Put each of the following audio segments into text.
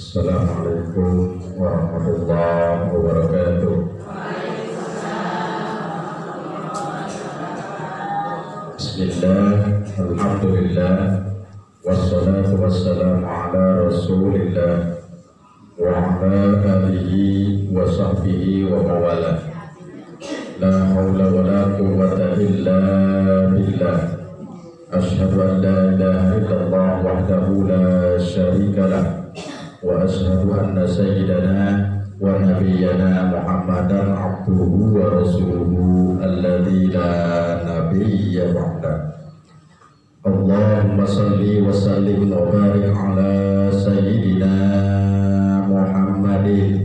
Assalamualaikum warahmatullahi wabarakatuh. Bismillah, alhamdulillah, wassalatu wassalamu ala rasulillah wa ala alihi wa sahbihi wa mawala. La hawla wa la quwwata illa billah. Ashhadu an la ilaha illallah wahdahu la syarika lah. Wa ashhadu anna sayyidana wa nabiyyana Muhammadan abduhu wa rasuluhu alladzi la nabiyya ba'da. Allahumma salli wa sallim wa barik ala sayyidina Muhammadin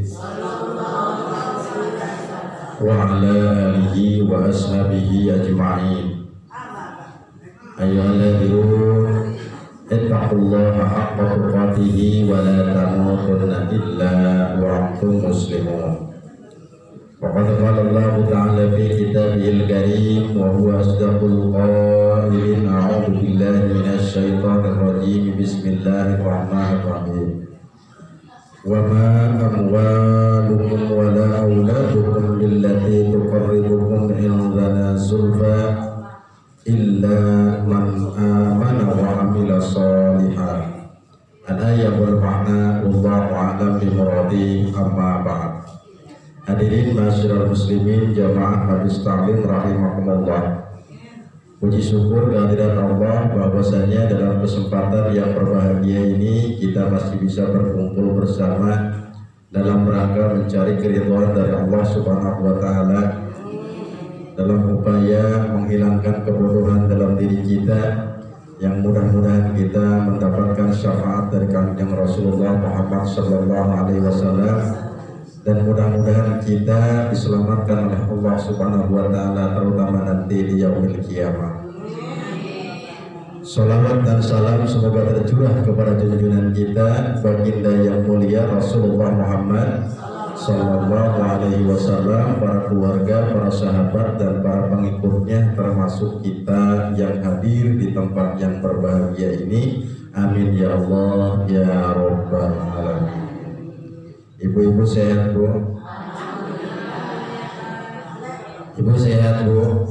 wa ala alihi wa ashabihi ajma'in. Ayyuhalladzina ittaqullaha haqqa tuqatih wa la tamutunna illa wa antum muslimun. Faqad qala Allah ta'ala fi kitabihil karim wa huwa asdaqul qailin. A'udzu billahi minasy syaithanir rajim. Bismillahirrahmanirrahim. Wa ma amwalukum wa la auladukum billati tuqarribukum indana zulfa illa man amana wa amila sholihan. Al-ayat wal makna wallahu a'lam bi muradi. Amma ba'd. Hadirin masyiral muslimin jamaah habis ta'lim rahimakumullah. Puji syukur kehadirat Allah bahwasanya dalam kesempatan yang berbahagia ini kita masih bisa berkumpul bersama dalam rangka mencari keridhaan dari Allah Subhanahu wa taala, dalam upaya menghilangkan kebodohan dalam diri kita, yang mudah-mudahan kita mendapatkan syafaat dari Kanjeng Rasulullah Muhammad sallallahu alaihi wasallam, dan mudah-mudahan kita diselamatkan oleh Allah Subhanahu wa taala terutama nanti di yaumil qiyamah. Salawat dan salam semoga tercurah kepada junjungan kita baginda yang mulia Rasulullah Muhammad sallallahu alaihi wasallam, para keluarga, para sahabat dan para pengikutnya, termasuk kita yang hadir di tempat yang berbahagia ini. Amin ya Allah ya rabbal alamin. Ibu-ibu sehat, Bu? Ibu sehat, Bu?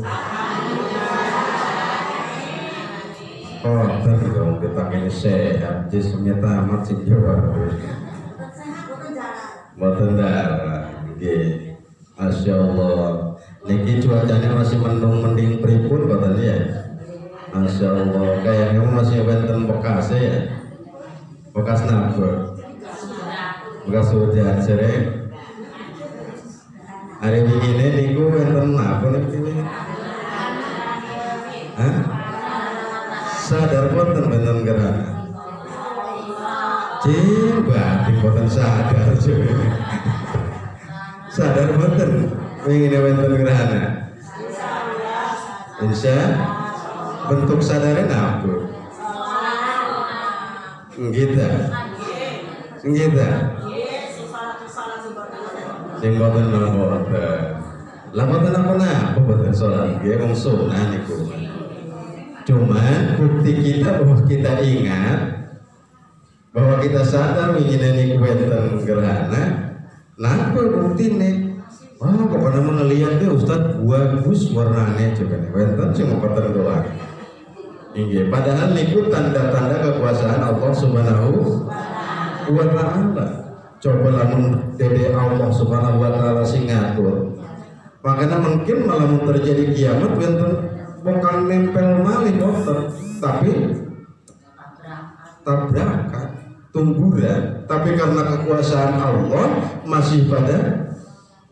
Oh, tadi dong kita ini sehat, jismnya tamat sih jawab. Mboten darah, nggih. Masya Allah. Niki cuacanya masih mendung-mending pripun katanya ya. Masya Allah. Kayaknya masih wonten bekas ya. Bekas nabur. Bekas hujan sering. Hari ini niku wonten napa niki? Hah? Sadar wonten wonten gerhana. Coba dipoten sadar coba. Sadar wonten wingi wonten gerhana. Insya bentuk sadarnya napa? Ngita. Ngita. Sing boten boten. Lah boten apa-apa boten salat nggih wong sunah niku. Cuman bukti kita bahwa kita ingat, bahwa kita sadar ingin ini wonten gerhana, napa bukti nih? Oh, pokoknya mengelihat deh Ustadz bagus warnanya coba nih, wonten cuma kotor doang. Inggih, padahal niku tanda-tanda kekuasaan Allah Subhanahu wa taala. Coba lamun dede Allah Subhanahu wa taala sing ngatur. Makanya mungkin malah terjadi kiamat wonten bukan nempel malih dokter, tapi tabrakan, tumburan, tapi karena kekuasaan Allah masih pada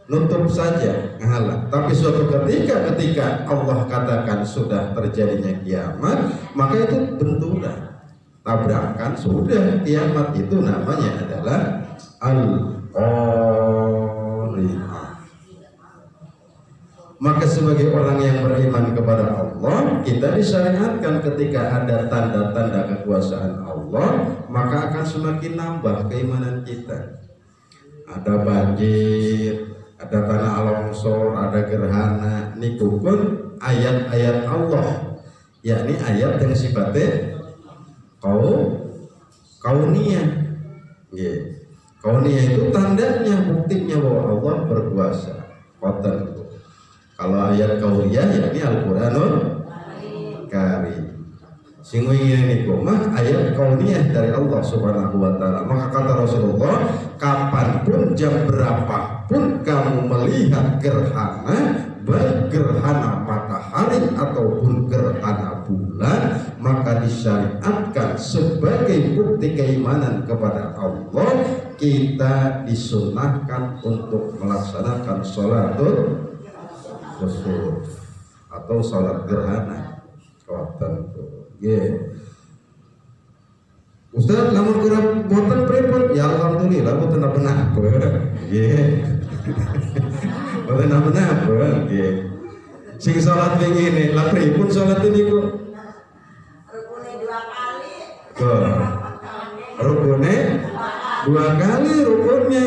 nutup saja, ngalah. Tapi suatu ketika Allah katakan sudah terjadinya kiamat, maka itu benturan, tabrakan, sudah kiamat. Itu namanya adalah al-qari'ah. Maka sebagai orang yang beriman kepada Allah, kita disyariatkan ketika ada tanda-tanda kekuasaan Allah, maka akan semakin nambah keimanan kita. Ada banjir, ada tanah longsor, ada gerhana, niku pun ayat-ayat Allah, yakni ayat yang sifatnya kauniyah, Nggih. Kauniyah itu tandanya, buktinya bahwa Allah berkuasa. Khoten. Kalau ayat kauniyah yakni Al-Qur'anul Karim. Sing wingi niku mah ayat kauniyah dari Allah Subhanahu wa taala. Maka kata Rasulullah, kapanpun jam berapapun kamu melihat gerhana, baik gerhana matahari ataupun gerhana bulan, maka disyariatkan sebagai bukti keimanan kepada Allah, kita disunahkan untuk melaksanakan sholatul khusuf atau sholat gerhana. Ustaz, lamun kurang boten pripun? Ya alhamdulillah boten apa-apa. Nggih. Boten apa-apa. Nggih. Sing salat wingi ne, lha pripun salat niku? Rukune 2 kali. Rukune 2 kali rukunnya.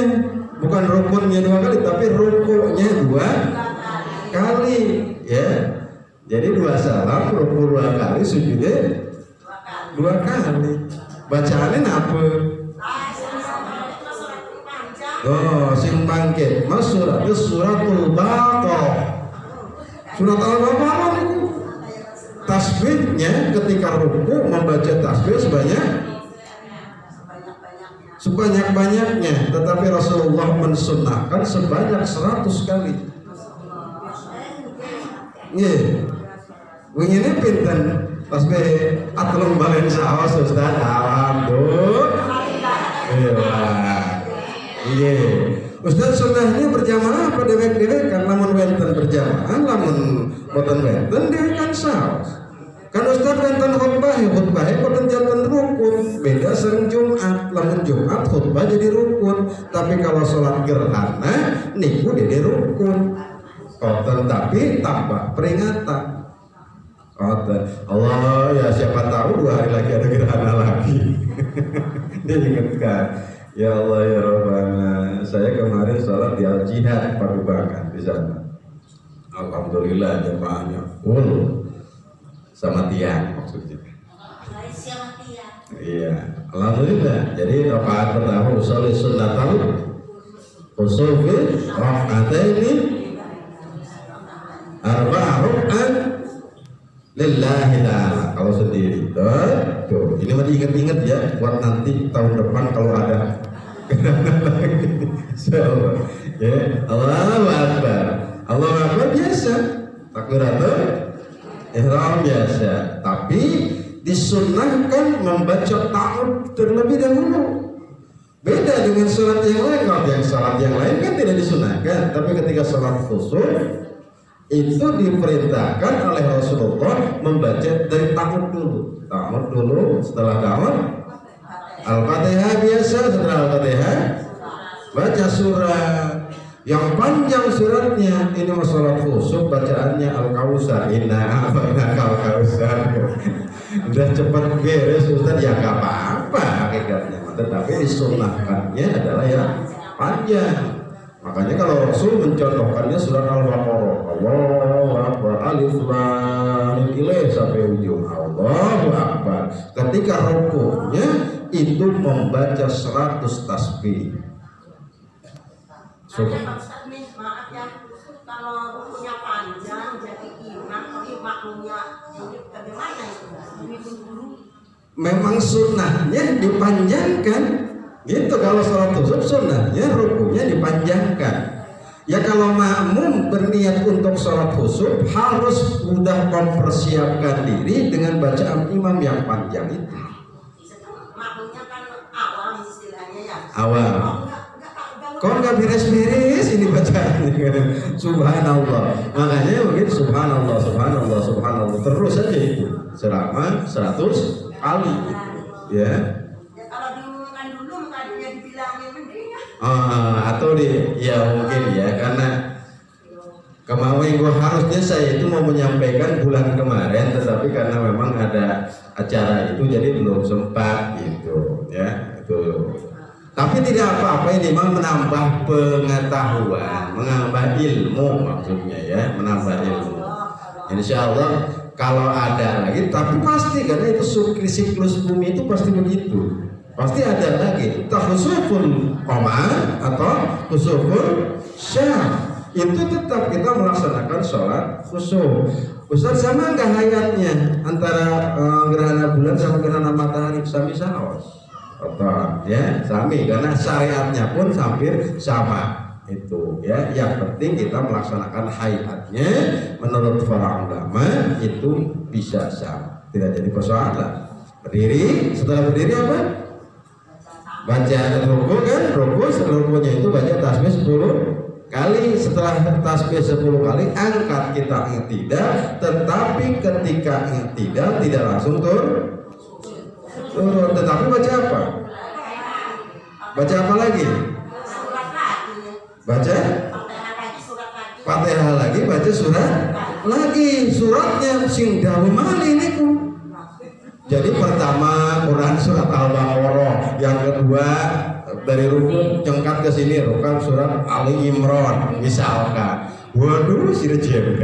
Bukan rukunnya 2 kali tapi rukunya 2 kali, ya. Jadi 2 salam, ruku 2 kali, sujudnya 2 kali. Bacaannya apa? Oh, sing bangkit mas suratnya suratul Baqarah. Surat Al-Baqarah itu tasbihnya ketika ruku membaca tasbih sebanyak-banyaknya, tetapi Rasulullah mensunnahkan sebanyak 100 kali. Nggih. Wingine pinten tasbih atlum balen saos Ustaz. Alhamdulillah. Iya. Ustaz sunnahnya berjamaah apa dewek-dewek kan, lamun wenten berjamaah, lamun boten wenten dewekan saos. Kan Ustaz wenten khutbah boten janten rukun. Beda sering Jumat, lamun Jumat khutbah jadi rukun, tapi kalau sholat gerhana niku jadi rukun. Koten tapi tambah peringatan. Allah ya, siapa tahu 2 hari lagi ada gerhana lagi. Dia ingatkan, ya Allah ya Rabbana, saya kemarin sholat di Al-Jihad Padubangan di sana. Alhamdulillah jemaahnya full sama tiang maksudnya. Iya, alhamdulillah. Jadi rakaat pertama usolli sunnatal khusufi raka'ataini arba'a ruk'at lillahi ta'ala. Kalau sendiri tuh, ini mah diingat-ingat ya buat nanti tahun depan kalau ada. Insyaallah. Ya, Allahu Akbar. Allahu Akbar biasa. Takbiratul ihram biasa, tapi disunnahkan membaca ta'awudz terlebih dahulu. Beda dengan salat yang lain. Kalau yang salat yang lain kan tidak disunahkan, tapi ketika salat khusyuk itu diperintahkan oleh Rasulullah membaca dari ta'awudz dulu, setelah ta'awudz Al-Fatihah biasa, setelah Al-Fatihah baca surat yang panjang suratnya. Ini masalah khusyuk, bacaannya Al-Kautsar, inna a'tainaka al-kautsar. Udah cepat beres Ustaz, ya gak apa-apa hakikatnya, tetapi disunahkannya adalah yang panjang. Makanya kalau Rasul mencontohkannya surat Al-Baqarah, Allahu Akbar, alif lam mim sampai ujung, Allahu Akbar. Ketika rukunya itu membaca 100 tasbih. Maaf ya, kalau rukunya panjang jadi imam, tapi makmumnya bagaimana itu? Memang sunnahnya dipanjangkan. Gitu, kalau sholat khusyuk sunnahnya rukunya dipanjangkan. Ya kalau makmum berniat untuk sholat khusyuk harus sudah mempersiapkan diri dengan bacaan imam yang panjang itu. Makmumnya kan awam istilahnya ya. Awam. Kok nggak beres-beres ini bacaannya? Subhanallah. Makanya mungkin subhanallah, subhanallah, subhanallah terus saja itu selama 100 kali. Ya. Atau ya mungkin ya, karena kemarin gua harusnya saya itu mau menyampaikan bulan kemarin, tetapi karena memang ada acara itu jadi belum sempat gitu ya itu. Tapi tidak apa-apa, ini memang menambah pengetahuan, menambah ilmu maksudnya ya, menambah ilmu. Insya Allah kalau ada lagi, tapi pasti karena itu siklus bumi itu pasti begitu. Pasti ada lagi khusuful qamar atau khusuful syams. Itu tetap kita melaksanakan sholat khusyuk. Ustaz, sama nggak hayatnya antara gerhana bulan sama gerhana matahari? Sami-sama, ya sami, karena syariatnya pun hampir sama. Itu ya, yang penting kita melaksanakan hayatnya menurut para ulama itu bisa sama, tidak jadi persoalan. Berdiri, setelah berdiri apa? Baca ruku kan, rukunya itu baca tasbih 10 kali. Setelah tasbih 10 kali angkat kita i'tidal, tetapi ketika i'tidal tidak langsung turun, tetapi baca apa? Baca apa lagi? Baca Fatihah lagi, baca surat lagi, suratnya sing dawu malih niku. Jadi pertama Quran surat Al-Baqarah, yang kedua dari ruku jengkat ke sini rukan surat Ali Imran misalkan. Waduh, si rejim.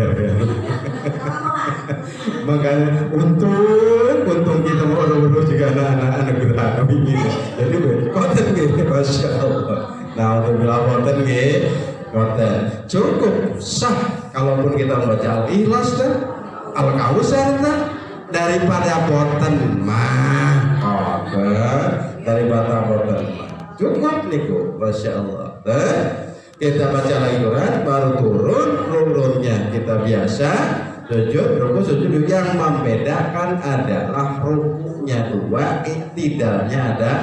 Makanya untung kita mau urus juga anak-anak gerhana ini. Jadi konten gitu, masya Allah. Nah untuk bilang konten gitu, konten cukup sah. Kalaupun kita membaca Al-Ikhlas dan Al-Kausar daripada boten mah, daripada boten mah cukup niku, masya Allah. Kita baca lagi Quran, baru turunnya kita biasa sujud, ruku, sujud. Yang membedakan adalah rukunya 2, i'tidalnya ada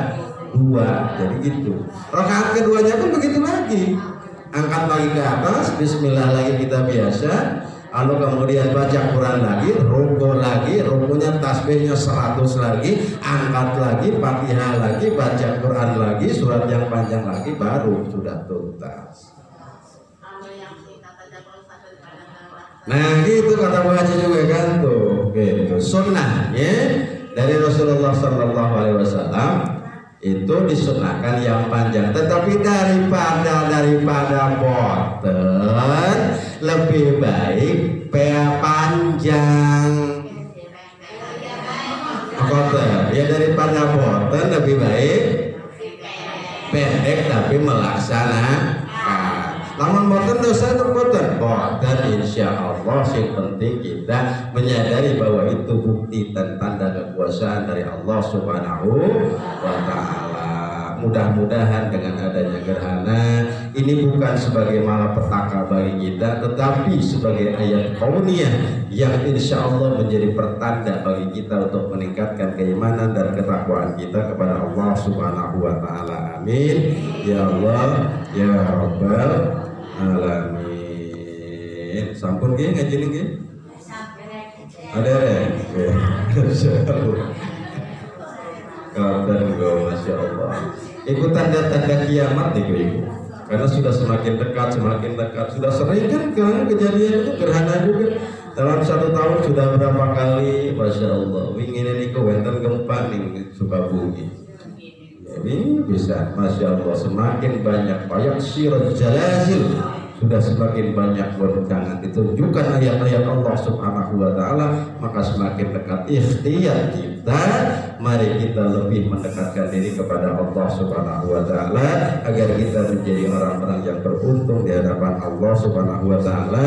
2. Jadi gitu. Rakaat keduanya pun begitu lagi. Angkat lagi ke atas, bismillah lagi kita biasa. Lalu kemudian baca Quran lagi, ruku lagi, rukunya tasbihnya 100 lagi, angkat lagi, Fatihah lagi, baca Quran lagi, surat yang panjang lagi, baru sudah tuntas. Nah gitu kata Bu Haji juga kan tuh, gitu. Sunnahnya dari Rasulullah SAW itu disunahkan yang panjang, tetapi daripada boten lebih baik panjang. Boten ya, daripada boten lebih baik pendek tapi melaksanakan. Namun boten dosa itu boten, insya Allah yang penting kita menyadari bahwa itu bukti dan tanda kekuasaan dari Allah Subhanahu wa Ta'ala. Mudah-mudahan dengan adanya gerhana ini bukan sebagai malapetaka bagi kita, tetapi sebagai ayat kauniyah yang insya Allah menjadi pertanda bagi kita untuk meningkatkan keimanan dan ketakwaan kita kepada Allah Subhanahu wa Ta'ala. Amin ya Allah ya Rabbal alamin. Sampun nggih ngaji nggih? Ada ya? Kabar go, masya Allah. Itu tanda-tanda kiamat nih ibu. Karena sudah semakin dekat. Sudah sering kan kejadian itu gerhana juga. Dalam 1 tahun sudah berapa kali, masya Allah. Ingin ini kewenten gempa nih Sukabumi. Jadi bisa, masya Allah, semakin banyak banyak sirot jalazil. Sudah semakin banyak goncangan ditunjukkan ayat-ayat Allah Subhanahu wa Ta'ala, maka semakin dekat ikhtiar kita. Mari kita lebih mendekatkan diri kepada Allah Subhanahu wa Ta'ala agar kita menjadi orang-orang yang beruntung di hadapan Allah Subhanahu wa Ta'ala,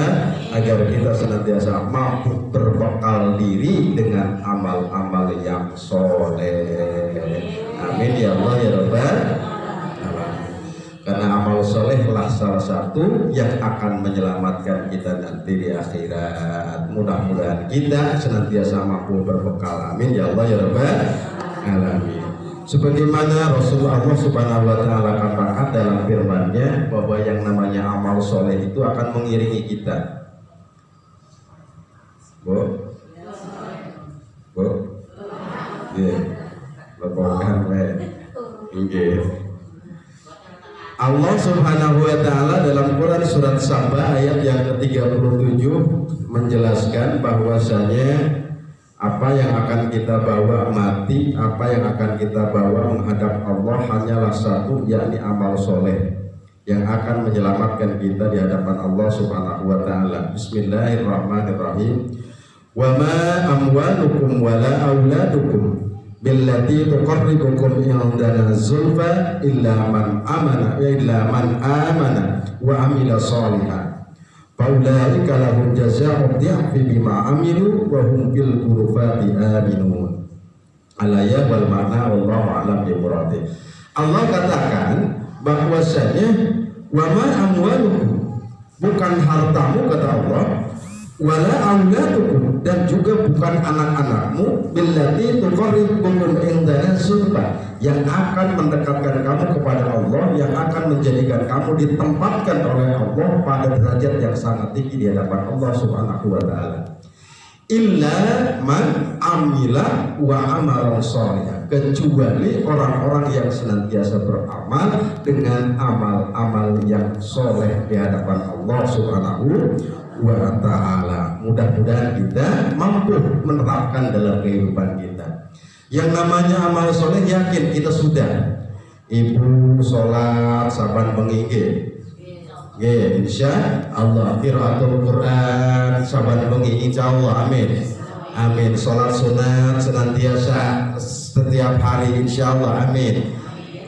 agar kita senantiasa mampu berbekal diri dengan amal-amal yang soleh. Amin ya Allah ya Rabbal. Karena amal solehlah salah satu yang akan menyelamatkan kita nanti di akhirat. Mudah-mudahan kita senantiasa mampu berbekal. Amin ya Allah ya Rabbal alamin. Sebagaimana Rasulullah Subhanahu wa Ta'ala katakan dalam firman-Nya bahwa yang namanya amal soleh itu akan mengiringi kita. Bu? Iya. Lepokan Inggih. Allah Subhanahu wa Ta'ala dalam Quran surat Saba ayat yang ke-37 menjelaskan bahwasanya apa yang akan kita bawa mati, apa yang akan kita bawa menghadap Allah hanyalah satu, yakni amal soleh yang akan menyelamatkan kita di hadapan Allah Subhanahu wa Ta'ala. Bismillahirrahmanirrahim. Wa ma amwalukum wala auladukum billati tuqarribukum indana zulfa illa man amana wa amila sholihan faulaika lahum jazaa'u dhi'fi bima amilu wa hum bil ghurfati aminun. Al-ayat wal ma'na wallahu a'lam bi muradi. Allah katakan bahwasanya wa ma amwalukum, bukan hartamu kata Allah, wala auladukum, dan juga bukan anak-anakmu, billati tuqarribukum indana zulfa, yang akan mendekatkan kamu kepada Allah, yang akan menjadikan kamu ditempatkan oleh Allah pada derajat yang sangat tinggi di hadapan Allah Subhanahu wa taala. Illa man amila wa amalan sholihan, kecuali orang-orang yang senantiasa beramal dengan amal-amal yang soleh di hadapan Allah Subhanahu wa ta'ala. Mudah-mudahan kita mampu menerapkan dalam kehidupan kita. Yang namanya amal soleh, yakin kita sudah. Ibu sholat saban bengi, insya Allah. Qiraatul Quran saban bengi, insya Allah, amin. Amin. Sholat sunat senantiasa setiap hari, insya Allah, amin.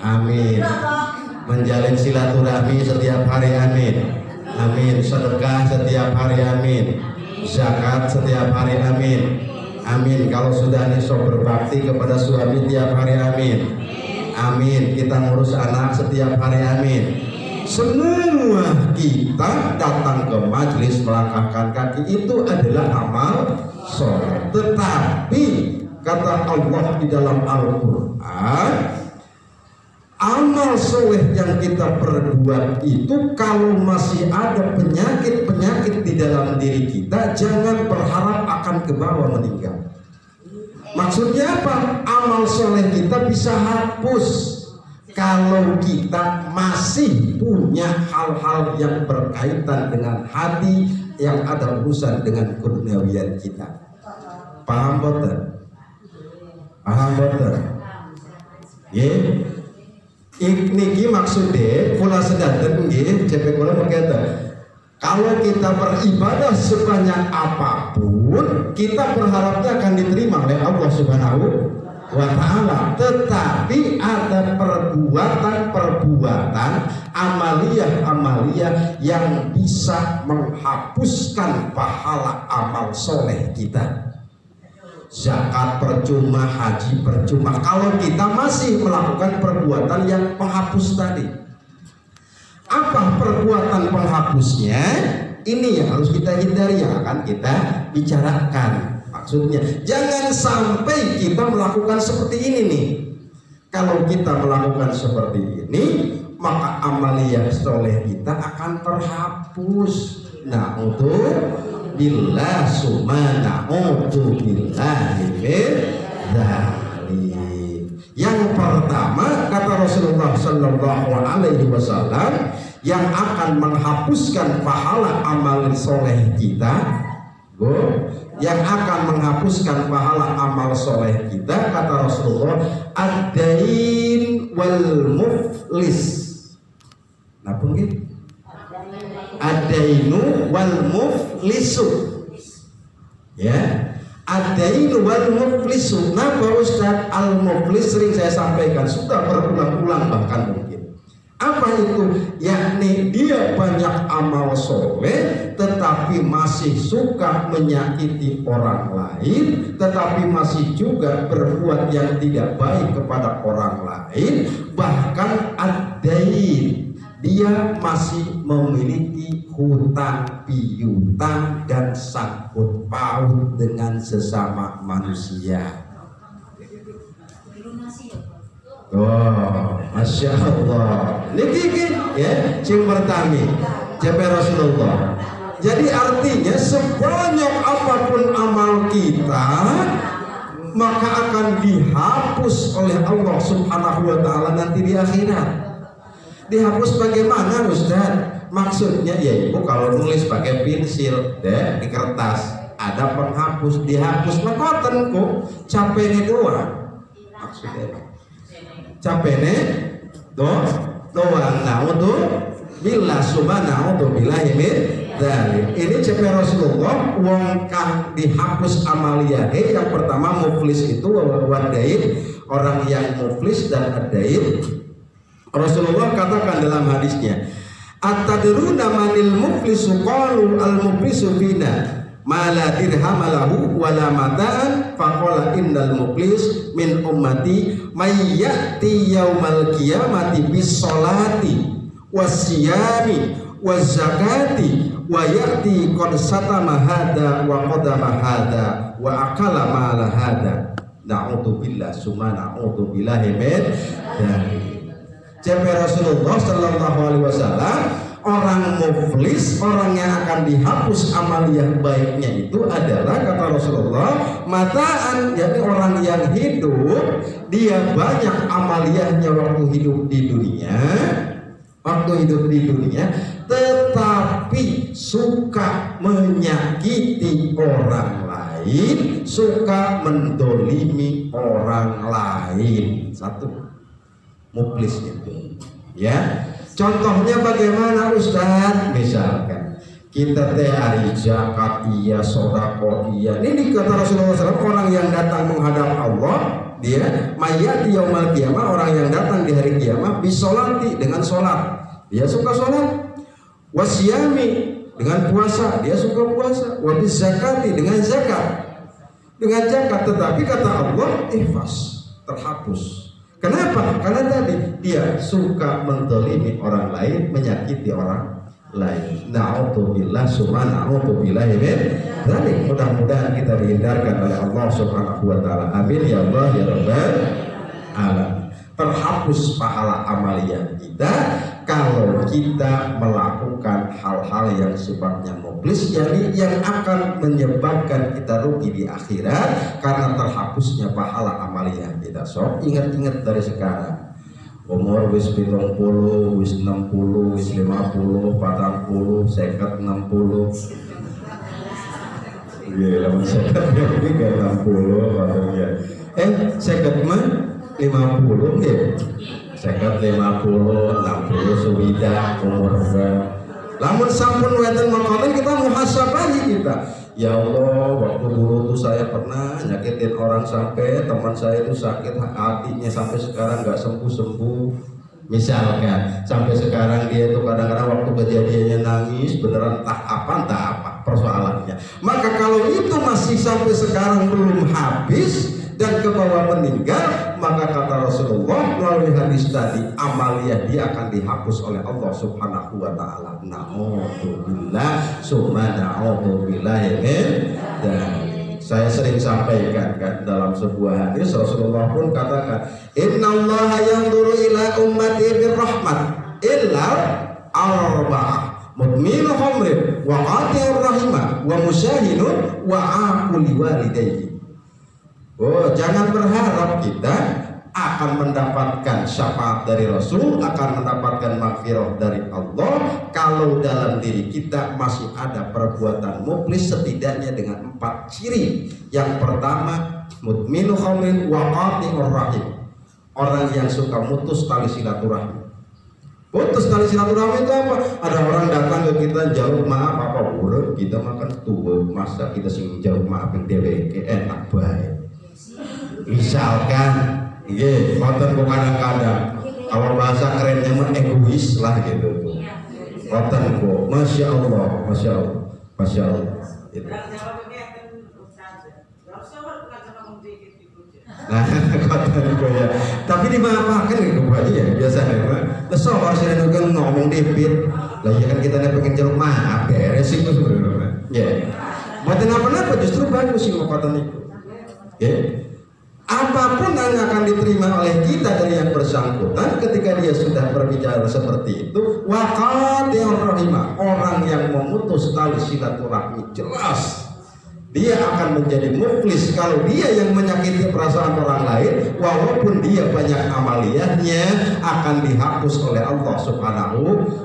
Amin. Menjalin silaturahmi setiap hari, amin. Amin. Sedekah setiap hari, amin. Zakat setiap hari, amin. Amin. Kalau sudah nisab berbakti kepada suami tiap hari, amin. Amin. Kita ngurus anak setiap hari, amin. Semua kita datang ke majelis melangkahkan kaki itu adalah amal soleh. Tetapi kata Allah di dalam Al-Quran, amal soleh yang kita perbuat itu kalau masih ada penyakit-penyakit di dalam diri kita, jangan berharap akan kebawa meninggal. Maksudnya apa? Amal soleh kita bisa hapus kalau kita masih punya hal-hal yang berkaitan dengan hati yang ada urusan dengan keduniawian kita. Paham betul? Paham betul? Ya. Niki maksudnya kula sedanten nggih, cepet kula berkata, kalau kita beribadah sebanyak apapun, kita berharapnya akan diterima oleh Allah Subhanahu wa ta'ala. Tetapi ada perbuatan amaliyah yang bisa menghapuskan pahala amal soleh kita. Zakat percuma, haji percuma kalau kita masih melakukan perbuatan yang penghapus tadi. Apa perbuatan penghapusnya? Ini yang harus kita hindari, yang akan kita bicarakan. Maksudnya jangan sampai kita melakukan seperti ini nih. Kalau kita melakukan seperti ini, maka amaliyah soleh kita akan terhapus. Nah, untuk billah sumana untuk billah yang pertama kata Rasulullah Sallallahu Alaihi Wasallam, yang akan menghapuskan pahala amal soleh kita, yang akan menghapuskan pahala amal soleh kita, kata Rasulullah, ad-dain wal muflis. Napa nggih? Ad-dainu wal muflisu. Ya, ad-dainu wal muflisu. Napa Ustaz? Al-muflis sering saya sampaikan, sudah berulang-ulang bahkan mungkin. Apa itu? Yakni dia banyak amal soleh tetapi masih suka menyakiti orang lain, tetapi masih juga berbuat yang tidak baik kepada orang lain. Bahkan ad-dain, dia masih memiliki hutang piutang dan sangkut paut dengan sesama manusia. Oh, Masya Allah. Niki ya, cing pertami Cepet Rasulullah. Jadi artinya sebanyak apapun amal kita, maka akan dihapus oleh Allah Subhanahu wa ta'ala nanti di akhirat. Dihapus bagaimana Ustaz? Maksudnya ya ibu kalau nulis pakai pensil deh di kertas ada penghapus, dihapus makoten kok capeknya doang. Maksudnya capeknya doang. Nah untuk bila subhanahu wa billahi min Dan ini cepe Rasulullah wong kang dihapus amaliyahe yang pertama muflis itu wadain, orang yang muflis dan adain. Rasulullah katakan dalam hadisnya, at-tadruna manil muflisu qalu al-muflisu fina ma la dirham lahu wa la mata'an faqala innal muflis min ummati may ya'ti yaumal qiyamati bis sholati wasyami wazakati wa ya'ti qad satama hada wa qadama hada wa akala mala hada. Na'udzubillah summa na'udzubillahi min dzalik. Jadi Rasulullah sallallahu alaihi wasallam, orang muflis, orang yang akan dihapus amaliyah baiknya itu adalah, kata Rasulullah, mataan, yakni orang yang hidup dia banyak amaliyahnya waktu hidup di dunia, tetapi suka menyakiti orang lain, suka mendolimi orang lain. Satu muflis itu, ya. Contohnya bagaimana Ustaz? Misalkan kita teh hari zakat iya, sedekah iya. Ini kata Rasulullah SAW, orang yang datang menghadap Allah, dia mayat yaumal qiyamah, orang yang datang di hari kiamat bisolati, dengan sholat, dia suka sholat. Wasyami, dengan puasa, dia suka puasa. Wabis zakati, dengan zakat, tetapi kata Allah ihfaz, terhapus. Kenapa? Karena tadi dia suka mendolimi orang lain, menyakiti orang lain. Na'udzubillah summa na'udzubillah min dzalik. Mudah-mudahan kita dihindarkan oleh Allah Subhanahu wa taala. Amin ya Allah ya rabbal alamin. Terhapus pahala amaliyah kita kalau kita melakukan hal-hal yang sifatnya muflis, yakni yang akan menyebabkan kita rugi di akhirat karena terhapusnya pahala amaliyah kita. So, ingat-ingat dari sekarang. Umur wis 70, wis 60, wis 50, 40, 50, 60. Iya, lamun 50 ya 60 katanya. 50 mah 50 nggih. 50, 50, 60 suwida umur. Lamun sampun wonten makaten kita muhasabahi kita. Ya Allah, waktu dulu tuh saya pernah nyakitin orang sampai teman saya itu sakit hatinya sampai sekarang nggak sembuh-sembuh. Misalkan sampai sekarang dia itu kadang-kadang waktu kejadiannya nangis beneran entah apa persoalannya. Maka kalau itu masih sampai sekarang belum habis dan ke bawah meninggal, maka kata Rasulullah melalui hadis tadi, amaliyah dia akan dihapus oleh Allah Subhanahu wa taala. Na'udzubillah summa na'udzubillah min dzalik. Saya sering sampaikan kan dalam sebuah hadis, Rasulullah pun katakan, innallaha yanzuru ila ummati birrahmat illa arba'ah mudminu khamrin wa qati'ur rahimah wa musyahidun wa aquli walidayhi. Oh, jangan berharap kita akan mendapatkan syafaat dari Rasul, akan mendapatkan maghfirah dari Allah kalau dalam diri kita masih ada perbuatan muflis setidaknya dengan 4 ciri. Yang pertama, mudminu khamrin wa qati'ur rahim, orang yang suka mutus tali silaturahmi. Putus tali silaturahmi itu apa? Ada orang datang ke kita jauh maaf apa buruk, kita makan tua, masa kita sing jauh maafin dheweke enak bae. Misalkan, iya, konten kok kadang-kadang kalau bahasa kerennya mah egois lah gitu. Konten kok, masya Allah, masya Allah, masya Allah. Gitu. Nah, konten kok ya. Tapi dimaafkan gitu aja ya biasanya. Terus kalau saya kan ngomong debit, lah ya kan kita pengen jeruk maaf, beres itu sebenarnya. Ya, buatin apa-apa justru bagus sih mau konten itu. Ya. Apapun yang akan diterima oleh kita dari yang bersangkutan ketika dia sudah berbicara seperti itu, waqati'ur rahimah, orang yang memutus tali silaturahmi, jelas dia akan menjadi muflis kalau dia yang menyakiti perasaan orang lain, walaupun dia banyak amaliyahnya akan dihapus oleh Allah Subhanahu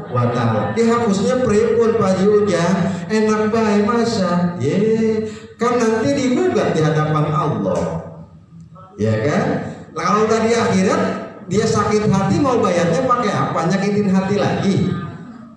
wa taala. Dihapusnya pripun Pak Yuja? Enak bae masa? Kan nanti digugat di hadapan Allah. Ya kan? Kalau udah di akhirat dia sakit hati mau bayarnya pakai apa? Nyakitin hati lagi.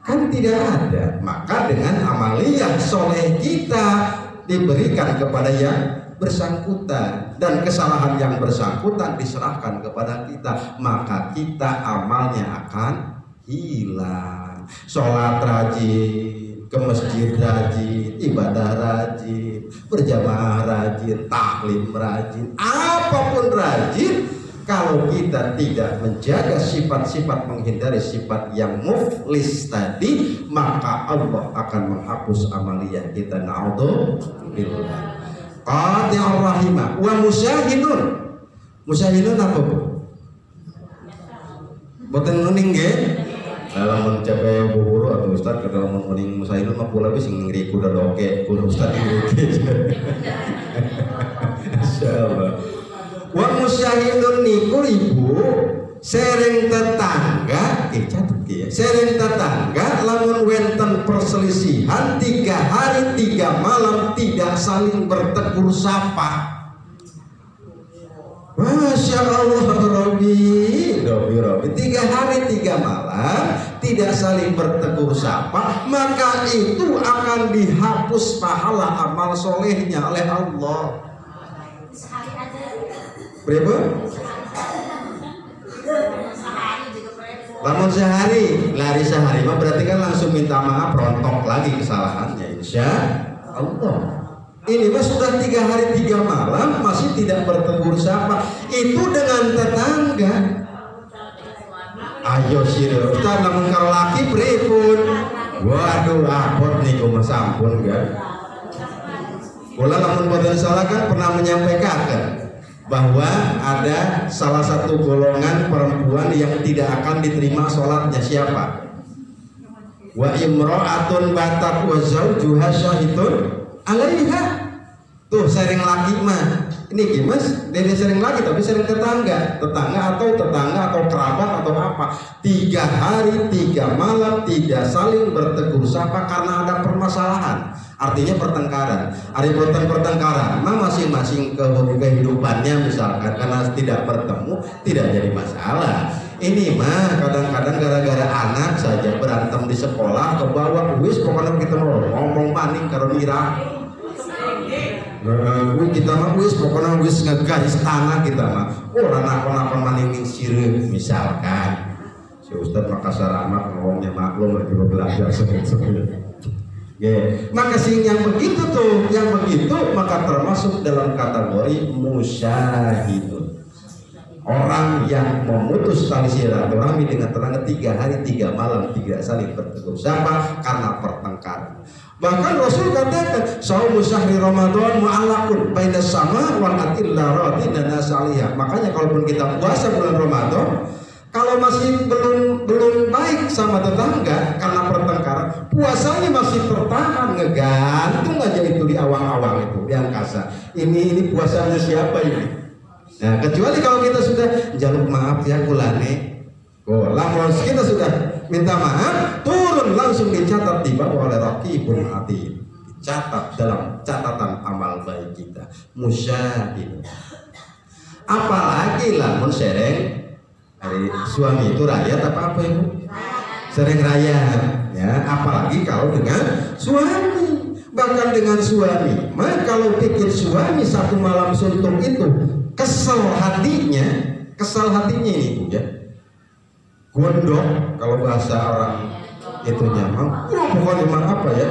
Kan tidak ada. Maka dengan amaliyah soleh kita diberikan kepada yang bersangkutan, dan kesalahan yang bersangkutan diserahkan kepada kita, maka kita amalnya akan hilang. Sholat rajin, ke masjid rajin, ibadah rajin, berjamaah rajin, taklim rajin, apapun rajin, kalau kita tidak menjaga sifat-sifat, menghindari sifat yang muflis tadi, maka Allah akan menghapus amaliyah kita. Na'udzubillah. Qati'ur rahimah wa musyahidun. Musyahidun apa bu? Boten nuning nggih. Lamun cabe guru atau ustaz kada lamun nuning musyahidun mah kula wis ngri kuda doke kuda ustaz ngri. Insyaallah. Wa musyahidun niku ibu sering tetangga, catet ya. Sering tetangga lamun wenten perselisihan 3 hari 3 malam tidak saling bertegur sapa. Masya Allah Rabbi 3 hari 3 malam tidak saling bertegur sapa, maka itu akan dihapus pahala amal solehnya oleh Allah. Berapa? Lamun sehari, lari sehari mah berarti kan langsung minta maaf, rontok lagi kesalahannya, insya Allah. Ini mah sudah 3 hari 3 malam masih tidak bertegur sapa, itu dengan tetangga. Ayo sira, kita lamun karo laki pripun? Waduh, apot niku mah sampun kan. Kula lamun boten salah kan pernah menyampaikan bahwa ada salah satu golongan perempuan yang tidak akan diterima sholatnya. Siapa? Wa imra'atun batat wa zawjuha syahidun alaiha. Tuh sering laki mah. Ini gimas, dia sering laki tapi sering tetangga atau kerabat atau apa. 3 hari 3 malam tidak saling bertegur sapa karena ada permasalahan. Artinya pertengkaran. Ada pertengkaran, masing-masing kehidupannya misalkan karena tidak bertemu tidak jadi masalah. Ini mah kadang-kadang gara-gara anak saja berantem di sekolah ke bawah, wis pokoknya kita ngomong maning karo mira. Kita mah wis pokoknya wis ngegaris tanah kita mah. Nakon-nakon maning sireuk misalkan. Si Ustaz Makassar amat ngomongnya maklum lagi belajar sebut-sebut. Maka sing yang begitu maka termasuk dalam kategori musyahidun, orang yang memutus tali silaturahmi dengan tetangga 3 hari 3 malam tidak saling bertegur sapa karena pertengkaran. Bahkan Rasul katakan saumu syahri Ramadan mu'allaqun bainas sama wal illa radina nasalihah. Makanya kalaupun kita puasa bulan Ramadan, kalau masih belum baik sama tetangga karena pertengkaran, puasanya masih tertahan, ngegantung aja itu di awang-awang itu di angkasa. Ini puasanya siapa ini? Nah, kecuali kalau kita sudah jaluk maaf ya kulane. Lamun kita sudah minta maaf, turun langsung dicatat di bawah oleh Raqibun Atid. Dicatat dalam catatan amal baik kita. Musyahid. Apalagi lamun sering hari suami itu rakyat apa ibu? Sering rakyat ya, apalagi kalau dengan suami. Bahkan dengan suami, maka kalau pikir suami satu malam suntuk itu kesel hatinya ini bu ya, gondok kalau bahasa orang itu nyaman, bukan emang apa ya,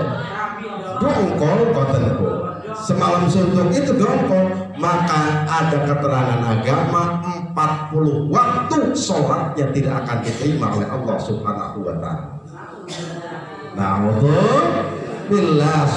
dongkol koten bu. Semalam suntuk itu dongkol, maka ada keterangan agama 40 waktu sholatnya tidak akan diterima oleh Allah Subhanahu wa ta'ala. Na'udzubillah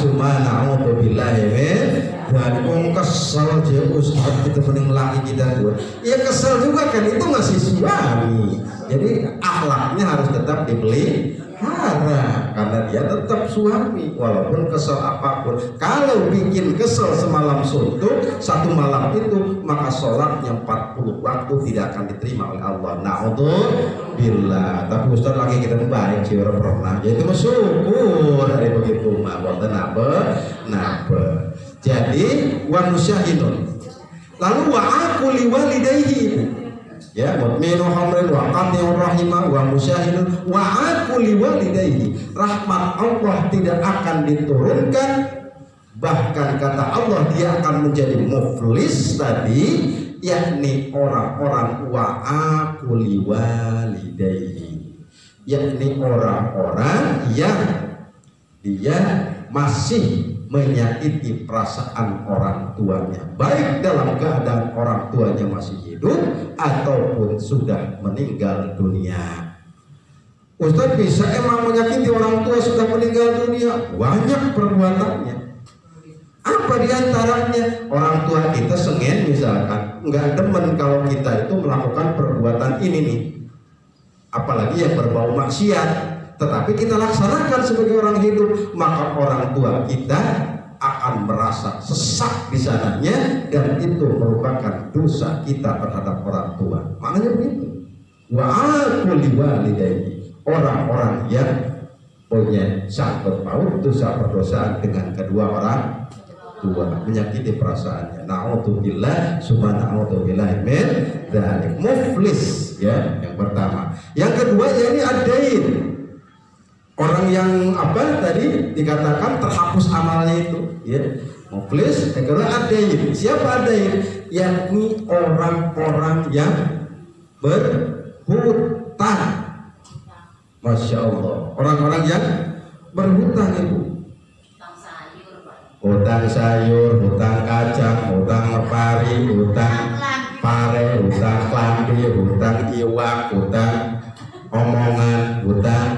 dan kesel aja Ustaz kita mending laki kita tuh. Ya kesel juga kan, itu masih suami. Jadi akhlaknya harus tetap dipelihara karena dia tetap suami walaupun kesel apapun. Kalau bikin kesel semalam suntuk satu malam itu, maka sholatnya 40 waktu tidak akan diterima oleh Allah. Na'udzubillah. Tapi Ustaz lagi kita baik sih pernah. Ya itu bersyukur dari begitu mah. Wonten napa. Jadi wa musyahidun. Lalu wa aquli walidayhi. ya, mutminu hamrin wa qati'ur rahimah wa musyahidun wa aquli walidayhi. Rahmat Allah tidak akan diturunkan, bahkan kata Allah dia akan menjadi muflis tadi, yakni orang-orang wa aquli walidayhi, yakni orang-orang yang dia masih menyakiti perasaan orang tuanya, baik dalam keadaan orang tuanya masih hidup ataupun sudah meninggal dunia. Ustaz, bisa emang menyakiti orang tua sudah meninggal dunia? Banyak perbuatannya. Apa diantaranya? Orang tua kita sengen misalkan, nggak demen kalau kita itu melakukan perbuatan ini nih, apalagi yang berbau maksiat, tetapi kita laksanakan sebagai orang hidup, maka orang tua kita akan merasa sesak di sananya, dan itu merupakan dosa kita terhadap orang tua. Maknanya begitu. Wa aquli walidayhi, orang-orang yang punya sangkut paut dosa perdosaan dengan kedua orang tua, menyakiti perasaannya. Na'udzubillah, subhana'udzubillah min dzalik. Muflis ya, yang pertama. Yang kedua yakni ad-dain. Orang yang apa tadi dikatakan terhapus amalnya itu, ya. Muflis. Yang kedua ad-dain. Siapa ad-dain? Yakni orang-orang yang berhutang. Masya Allah. Orang-orang yang berhutang itu. Hutang sayur, hutang kacang, hutang lepari, hutang pare, hutang klambi, hutang iwak, hutang omongan, hutang.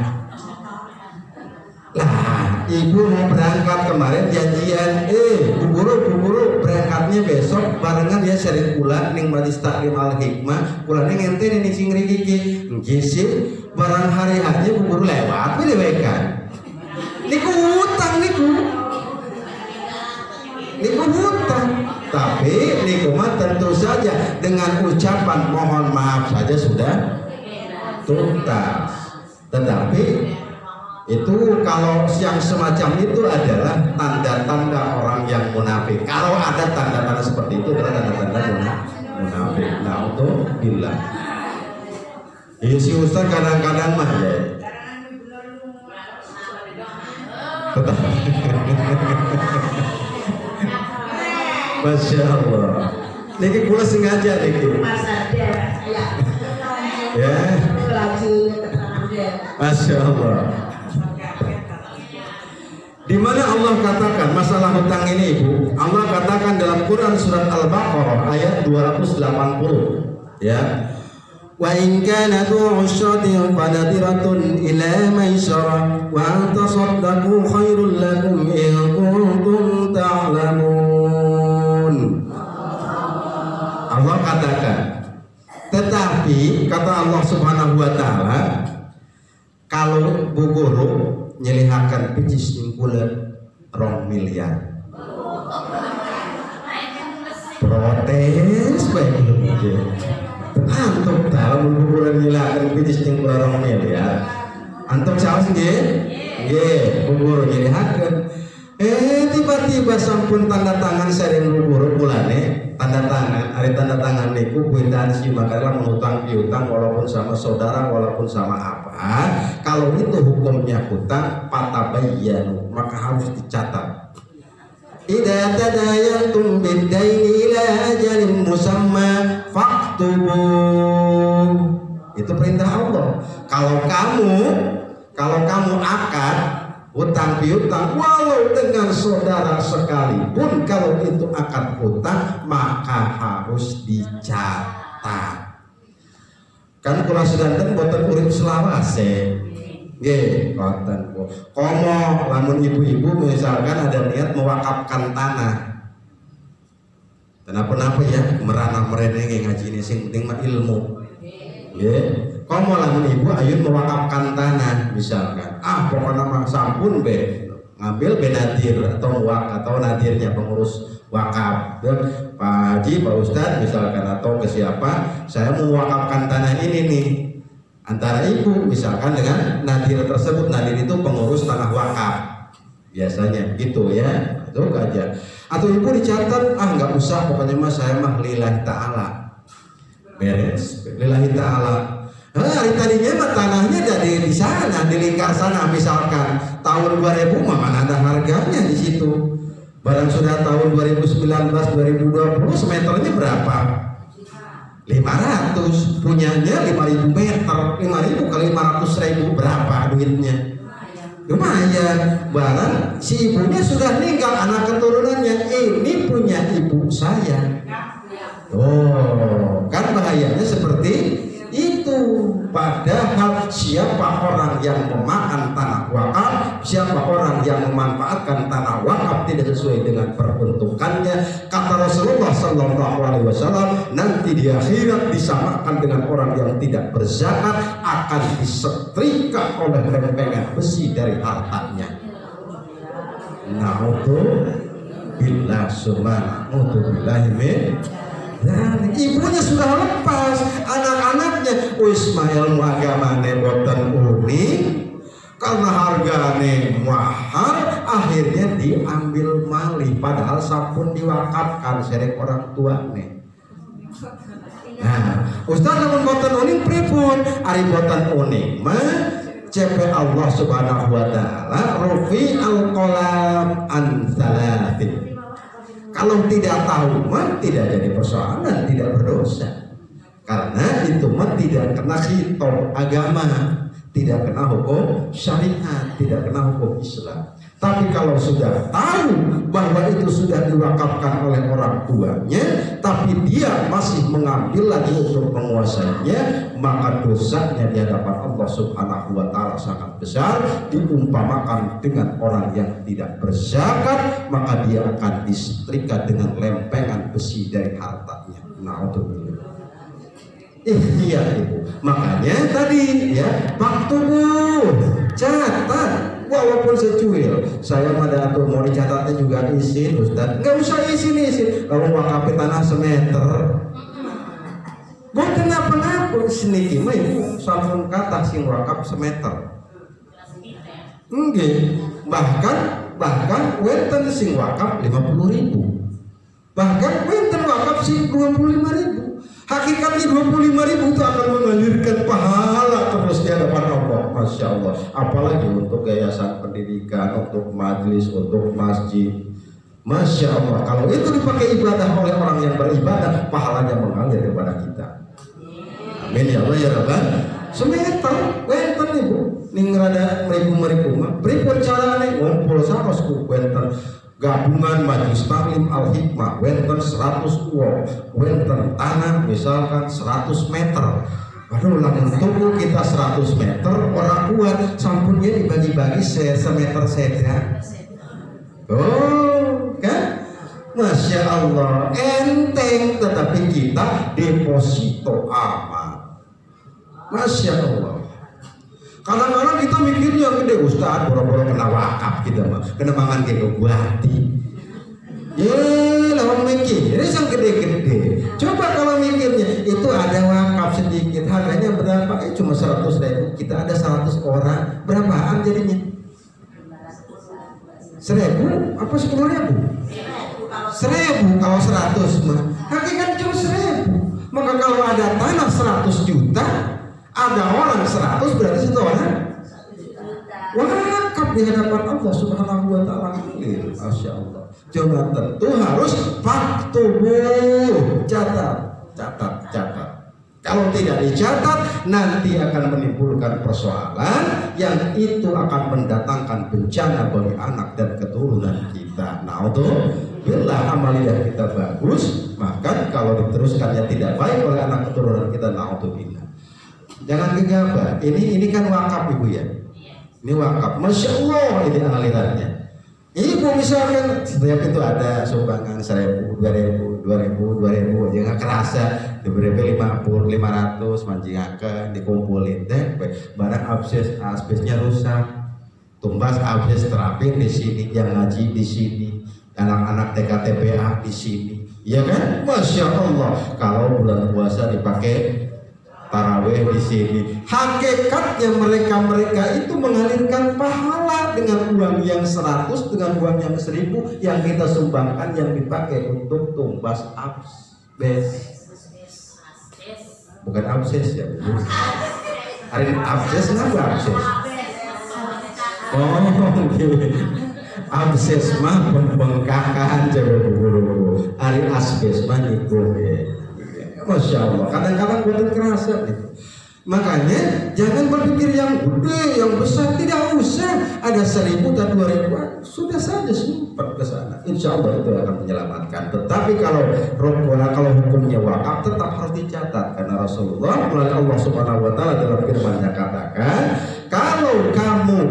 Lah, ibu mau berangkat kemarin janjian, bu guru berangkatnya besok barengan ya sering pulang ning majelis taklim al hikmah, pulangnya ngente nih sing riki ngisip barang hari aja bu guru lewat diwekan. Niku hutang niku hutang, tapi niku mah tentu saja dengan ucapan mohon maaf saja sudah tuntas. Tetapi itu kalau yang semacam itu adalah tanda-tanda orang yang munafik. Kalau ada tanda-tanda seperti itu adalah tanda-tanda munafik. Nah, untuk bilang si Ustaz kadang-kadang mah ya. Masya Allah. Niki kula sengaja niki. Ya. Masya Allah. Di mana Allah katakan masalah hutang ini, Ibu? Allah katakan dalam Quran surat Al-Baqarah ayat 280, ya. Wa in kana du usratin fanadiratun ila maisara wa an tasaddaqu khairul lakum in kuntum ta'lamun. Allah katakan, tetapi kata Allah Subhanahu wa taala, kalau bu guru nyelihakan picis nimpulan 2 miliar protes baik belum aja antuk tahu bu guru nyelihakan picis nimpulan 2 miliar antuk saus nggih bu guru nyelihakan tiba-tiba sampun tanda tangan sering bu guru pulane tanda tangan, hari tanda tangan niku kwitansi, makanya mengutang piutang walaupun sama saudara, walaupun sama apa. Kalau itu hukumnya hutang, patabayyanu, maka harus dicatat. Idza tadayantum bidaini ila ajalin musamma faktubu. Itu perintah Allah. Kalau kamu akad hutang piutang walau dengan saudara sekalipun, kalau itu akad hutang maka harus dicatat. Kan kula sedanten boten urip selawase. Nggih, boten. Komo lamun ibu-ibu misalkan ada niat mewakafkan tanah. Kenapa ya merana-merene ngaji ini sing penting mah ilmu. Nggih. Komo lamun ibu ayun mewakafkan tanah misalkan, pokoknya mah sampun be ngambil benadir atau nadirnya pengurus wakaf, Pak Haji, Pak Ustadz misalkan atau ke siapa, saya mau wakafkan tanah ini nih, antara ibu misalkan dengan nadir tersebut. Nadir itu pengurus tanah wakaf biasanya gitu ya, itu aja. Atau ibu dicatat, nggak usah, pokoknya mah saya mah lillahi ta'ala. beres lillahi ta'ala. Hari tadinya mah tanahnya dari di sana, di lingkar sana, misalkan tahun 2000 mah mana ada harganya di situ. Barang sudah tahun 2019 2020 semeternya berapa? 500, punyanya 5.000 meter, 5.000 kali 500.000 berapa duitnya? Lumayan. Barang si ibunya sudah meninggal, anak keturunannya ini punya ibu saya. Oh, kan bahayanya seperti itu. Padahal siapa orang yang memakan tanah wakaf, siapa orang yang memanfaatkan tanah wakaf tidak sesuai dengan peruntukannya, kata Rasulullah Sallallahu Alaihi Wasallam, nanti di akhirat disamakan dengan orang yang tidak berzakat, akan disetrika oleh lempengan besi dari hartanya. Na'udzubillah summa na'udzubillahi min. Dan ibunya sudah lepas, anak-anaknya Ismail mu agamane boten unik karena hargane mahal, akhirnya diambil malih padahal sampun diwakafkan serek orang tuane. Nah, Ustaz lamun boten unik pripun? Ari boten unik mah CP Allah Subhanahu wa taala rufi al-qalam an salatin. Kalau tidak tahu mah tidak jadi persoalan, tidak berdosa. Karena itu mah tidak kena khitab agama, tidak kena hukum syariat, tidak kena hukum Islam. Tapi kalau sudah tahu bahwa itu sudah diwakafkan oleh orang tuanya, tapi dia masih mengambil lagi untuk menguasainya, maka dosanya di hadapan Allah Subhanahu wa taala sangat besar. Diumpamakan dengan orang yang tidak berzakat, maka dia akan disetrika dengan lempengan besi dari hartanya. Na'udzubillah. Iya ibu. Makanya tadi ya, waktu catat. Walaupun secuil, saya pada tuh mau dicatatnya juga izin Ustaz. Nggak usah izin. Kalau wakaf tanah semeter, bukan apa-apa. Seniki mah ibu sampun kata sing wakaf semeter. Enggak. Bahkan wenten sing wakaf 50.000. Bahkan wenten wakaf sing 25.000. Hakikatnya 25.000 itu akan mengalirkan pahala terus di hadapan Allah. Masya Allah. Apalagi untuk yayasan pendidikan, untuk majelis, untuk masjid. Masya Allah. Kalau itu dipakai ibadah oleh orang yang beribadah, pahalanya mengalir kepada kita. Amin ya Allah ya Rabbal. Semeter, wenten ibu. Ning rada meribu mah. Pripun carane ngumpul sakosku wenten. Gabungan Majelis Taklim Al-Hikmah wenten 100 uang, wenten tanah misalkan 100 meter. Aduh, lamun tubuh kita 100 meter orang kuat, sampunnya dibagi-bagi semeter saja. Oh, kan? Masya Allah, enteng, tetapi kita deposito aman. Masya Allah. Kadang-kadang kita mikirnya gede Ustaz, boro-boro kena wakaf kita mah, kena mangan kayak buati. Lawan mikir, ini yang gede-gede. Coba kalau mikirnya itu ada wakaf sedikit, harganya berapa? Cuma 100.000. Kita ada 100 orang, berapaan jadinya? 1.000 apa 10.000? 1.000 kalau 100 mah. Hakikat cuma 1.000. Maka kalau ada tanah 100 juta, ada orang 100 berarti 1 orang wakaf di hadapan Allah Subhanahu wa taala. Masya Allah. Coba tentu harus faktubu, catat. Kalau tidak dicatat, nanti akan menimbulkan persoalan yang itu akan mendatangkan bencana bagi anak dan keturunan kita. Naudzubillah, amaliyah kita bagus, maka kalau diteruskannya tidak baik oleh anak keturunan kita, naudzubillah. Jangan gegabah. Ini kan wakaf ibu ya. Ini wakaf. Masya Allah ini alirannya. Ibu misalkan setiap itu ada sumbangan 1.000, 2.000 aja nggak kerasa. Diberi 50, 500 manjingakan dikumpulin deh. Barang asbesnya rusak, tumbas asbes terapin di sini, yang ngaji di sini, anak-anak TKTPA di sini. Ya kan? Masya Allah. Kalau bulan puasa dipakai tarawih di sini, hakikatnya mereka itu mengalirkan pahala dengan uang yang 100, dengan uang yang 1.000 yang kita sumbangkan, yang dipakai untuk tumbas asbes. bukan abses ya. Hari abses kenapa abses? Oh, abses mah pembengkakan cewek guru. Hari asbes mah niku ya. Masya Allah. Kadang-kadang buatan kerasa nih. Makanya jangan berpikir yang gede, yang besar, tidak usah. Ada 1.000 dan 2.000, sudah saja simpan ke sana. Insya Allah itu akan menyelamatkan. Tetapi kalau hukumnya wakaf tetap harus dicatat karena Rasulullah melalui Allah Subhanahu Wa Taala dalam firman-Nya katakan, kalau kamu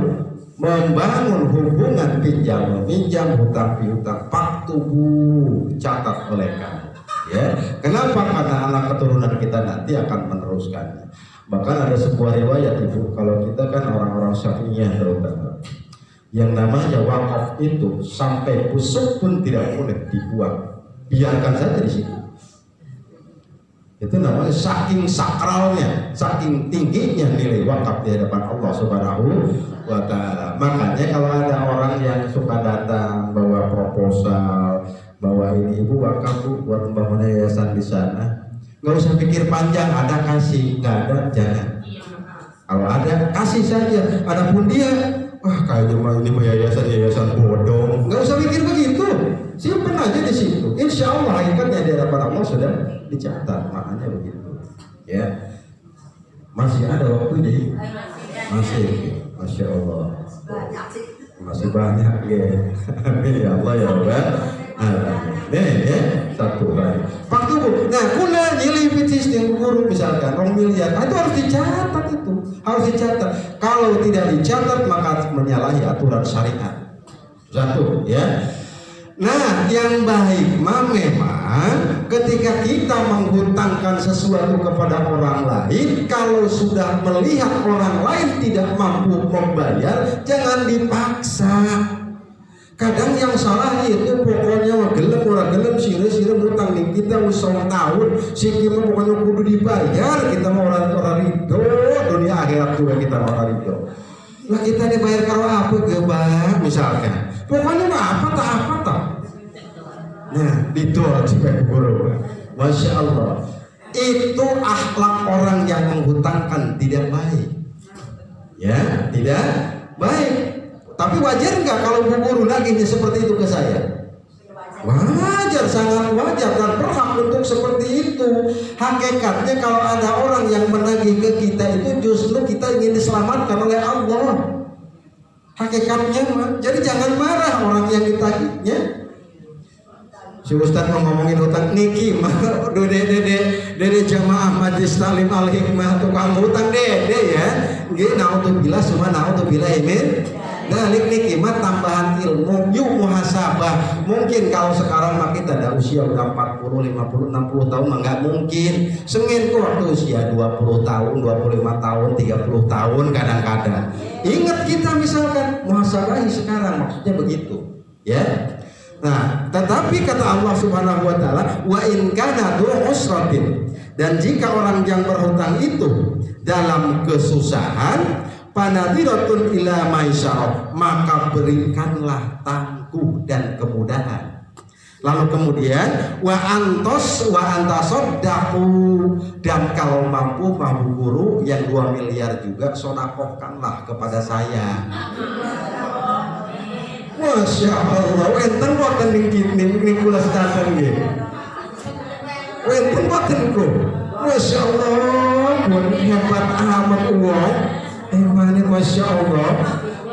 membangun hubungan pinjam meminjam, hutang piutang, faktubu, catat oleh kamu. Ya, kenapa? Karena anak keturunan kita nanti akan meneruskannya. Bahkan ada sebuah riwayat itu, kalau kita kan orang-orang Syafi'iyah terutama, yang namanya wakaf itu sampai busuk pun tidak boleh dibuang, biarkan saja di situ. Itu namanya saking sakralnya, saking tingginya nilai wakaf di hadapan Allah Subhanahu Wa Taala. Makanya kalau ada orang yang suka datang bawa proposal, bawa ini ibu wakaf bu buat membangun yayasan di sana, nggak usah pikir panjang, ada kasih, nggak ada jangan. Kalau ada kasih saja. Adapun dia, wah kayaknya mah ini yayasan bodong, nggak usah pikir begitu, simpen aja di situ. Insya Allah hakikatnya di hadapan Allah sudah dicatat, makanya begitu. Ya, masih ada waktu nih, masih, masya Allah, masih banyak ya. Amin ya Allah ya Rabbal. Ya, satu lagi. Pak Tubuh, nah kula nyili picis yang guru misalkan 2 miliar, itu harus dicatat itu, harus dicatat. Kalau tidak dicatat maka menyalahi aturan syariat. Satu, ya. Nah, yang baik memang ketika kita menghutangkan sesuatu kepada orang lain, kalau sudah melihat orang lain tidak mampu membayar, jangan dipaksa. Kadang yang salah itu pokoknya gelem orang gelem sire utang nih kita usah tahun si kita pokoknya kudu dibayar, kita mau orang ridho dunia akhirat juga kita mau orang ridho. Lah kita dibayar kalau apa gebak misalkan pokoknya apa tak. Nah itu juga guru. Masya Allah, itu akhlak orang yang menghutangkan tidak baik. Ya tidak baik. Tapi wajar nggak kalau bu guru naginya seperti itu ke saya? Wajar, sangat wajar dan berhak untuk seperti itu. Hakikatnya kalau ada orang yang menagih ke kita itu justru kita ingin diselamatkan oleh Allah. Hakikatnya mah. Jadi jangan marah orang yang ditagihnya. Si Ustadz mau ngomongin hutang niki mah dede jamaah majlis talim al hikmah tukang hutang dede ya. Nggih naudzubillah semua naudzubillah amin. Nah, niki mah tambahan ilmu, yuk muhasabah. Mungkin kalau sekarang mah kita ada usia udah 40, 50, 60 tahun mah nggak mungkin. Sengin tuh waktu usia 20 tahun, 25 tahun, 30 tahun kadang-kadang. Ingat kita misalkan muhasabahi sekarang maksudnya begitu, ya. Nah, tetapi kata Allah Subhanahu Wa Taala, wa in kana du usratin, dan jika orang yang berhutang itu dalam kesusahan, panadiratun ila maisarah, maka berikanlah tangguh dan kemudahan. Lalu kemudian wa antasaddaqu, dan kalau mampu guru yang 2 miliar juga sedekahkanlah kepada saya. Masya Allah, enten boten ning kula sedanten nggih. Enten boten ku. Masya Allah, buat hebat amat uang. Mana Masya Allah,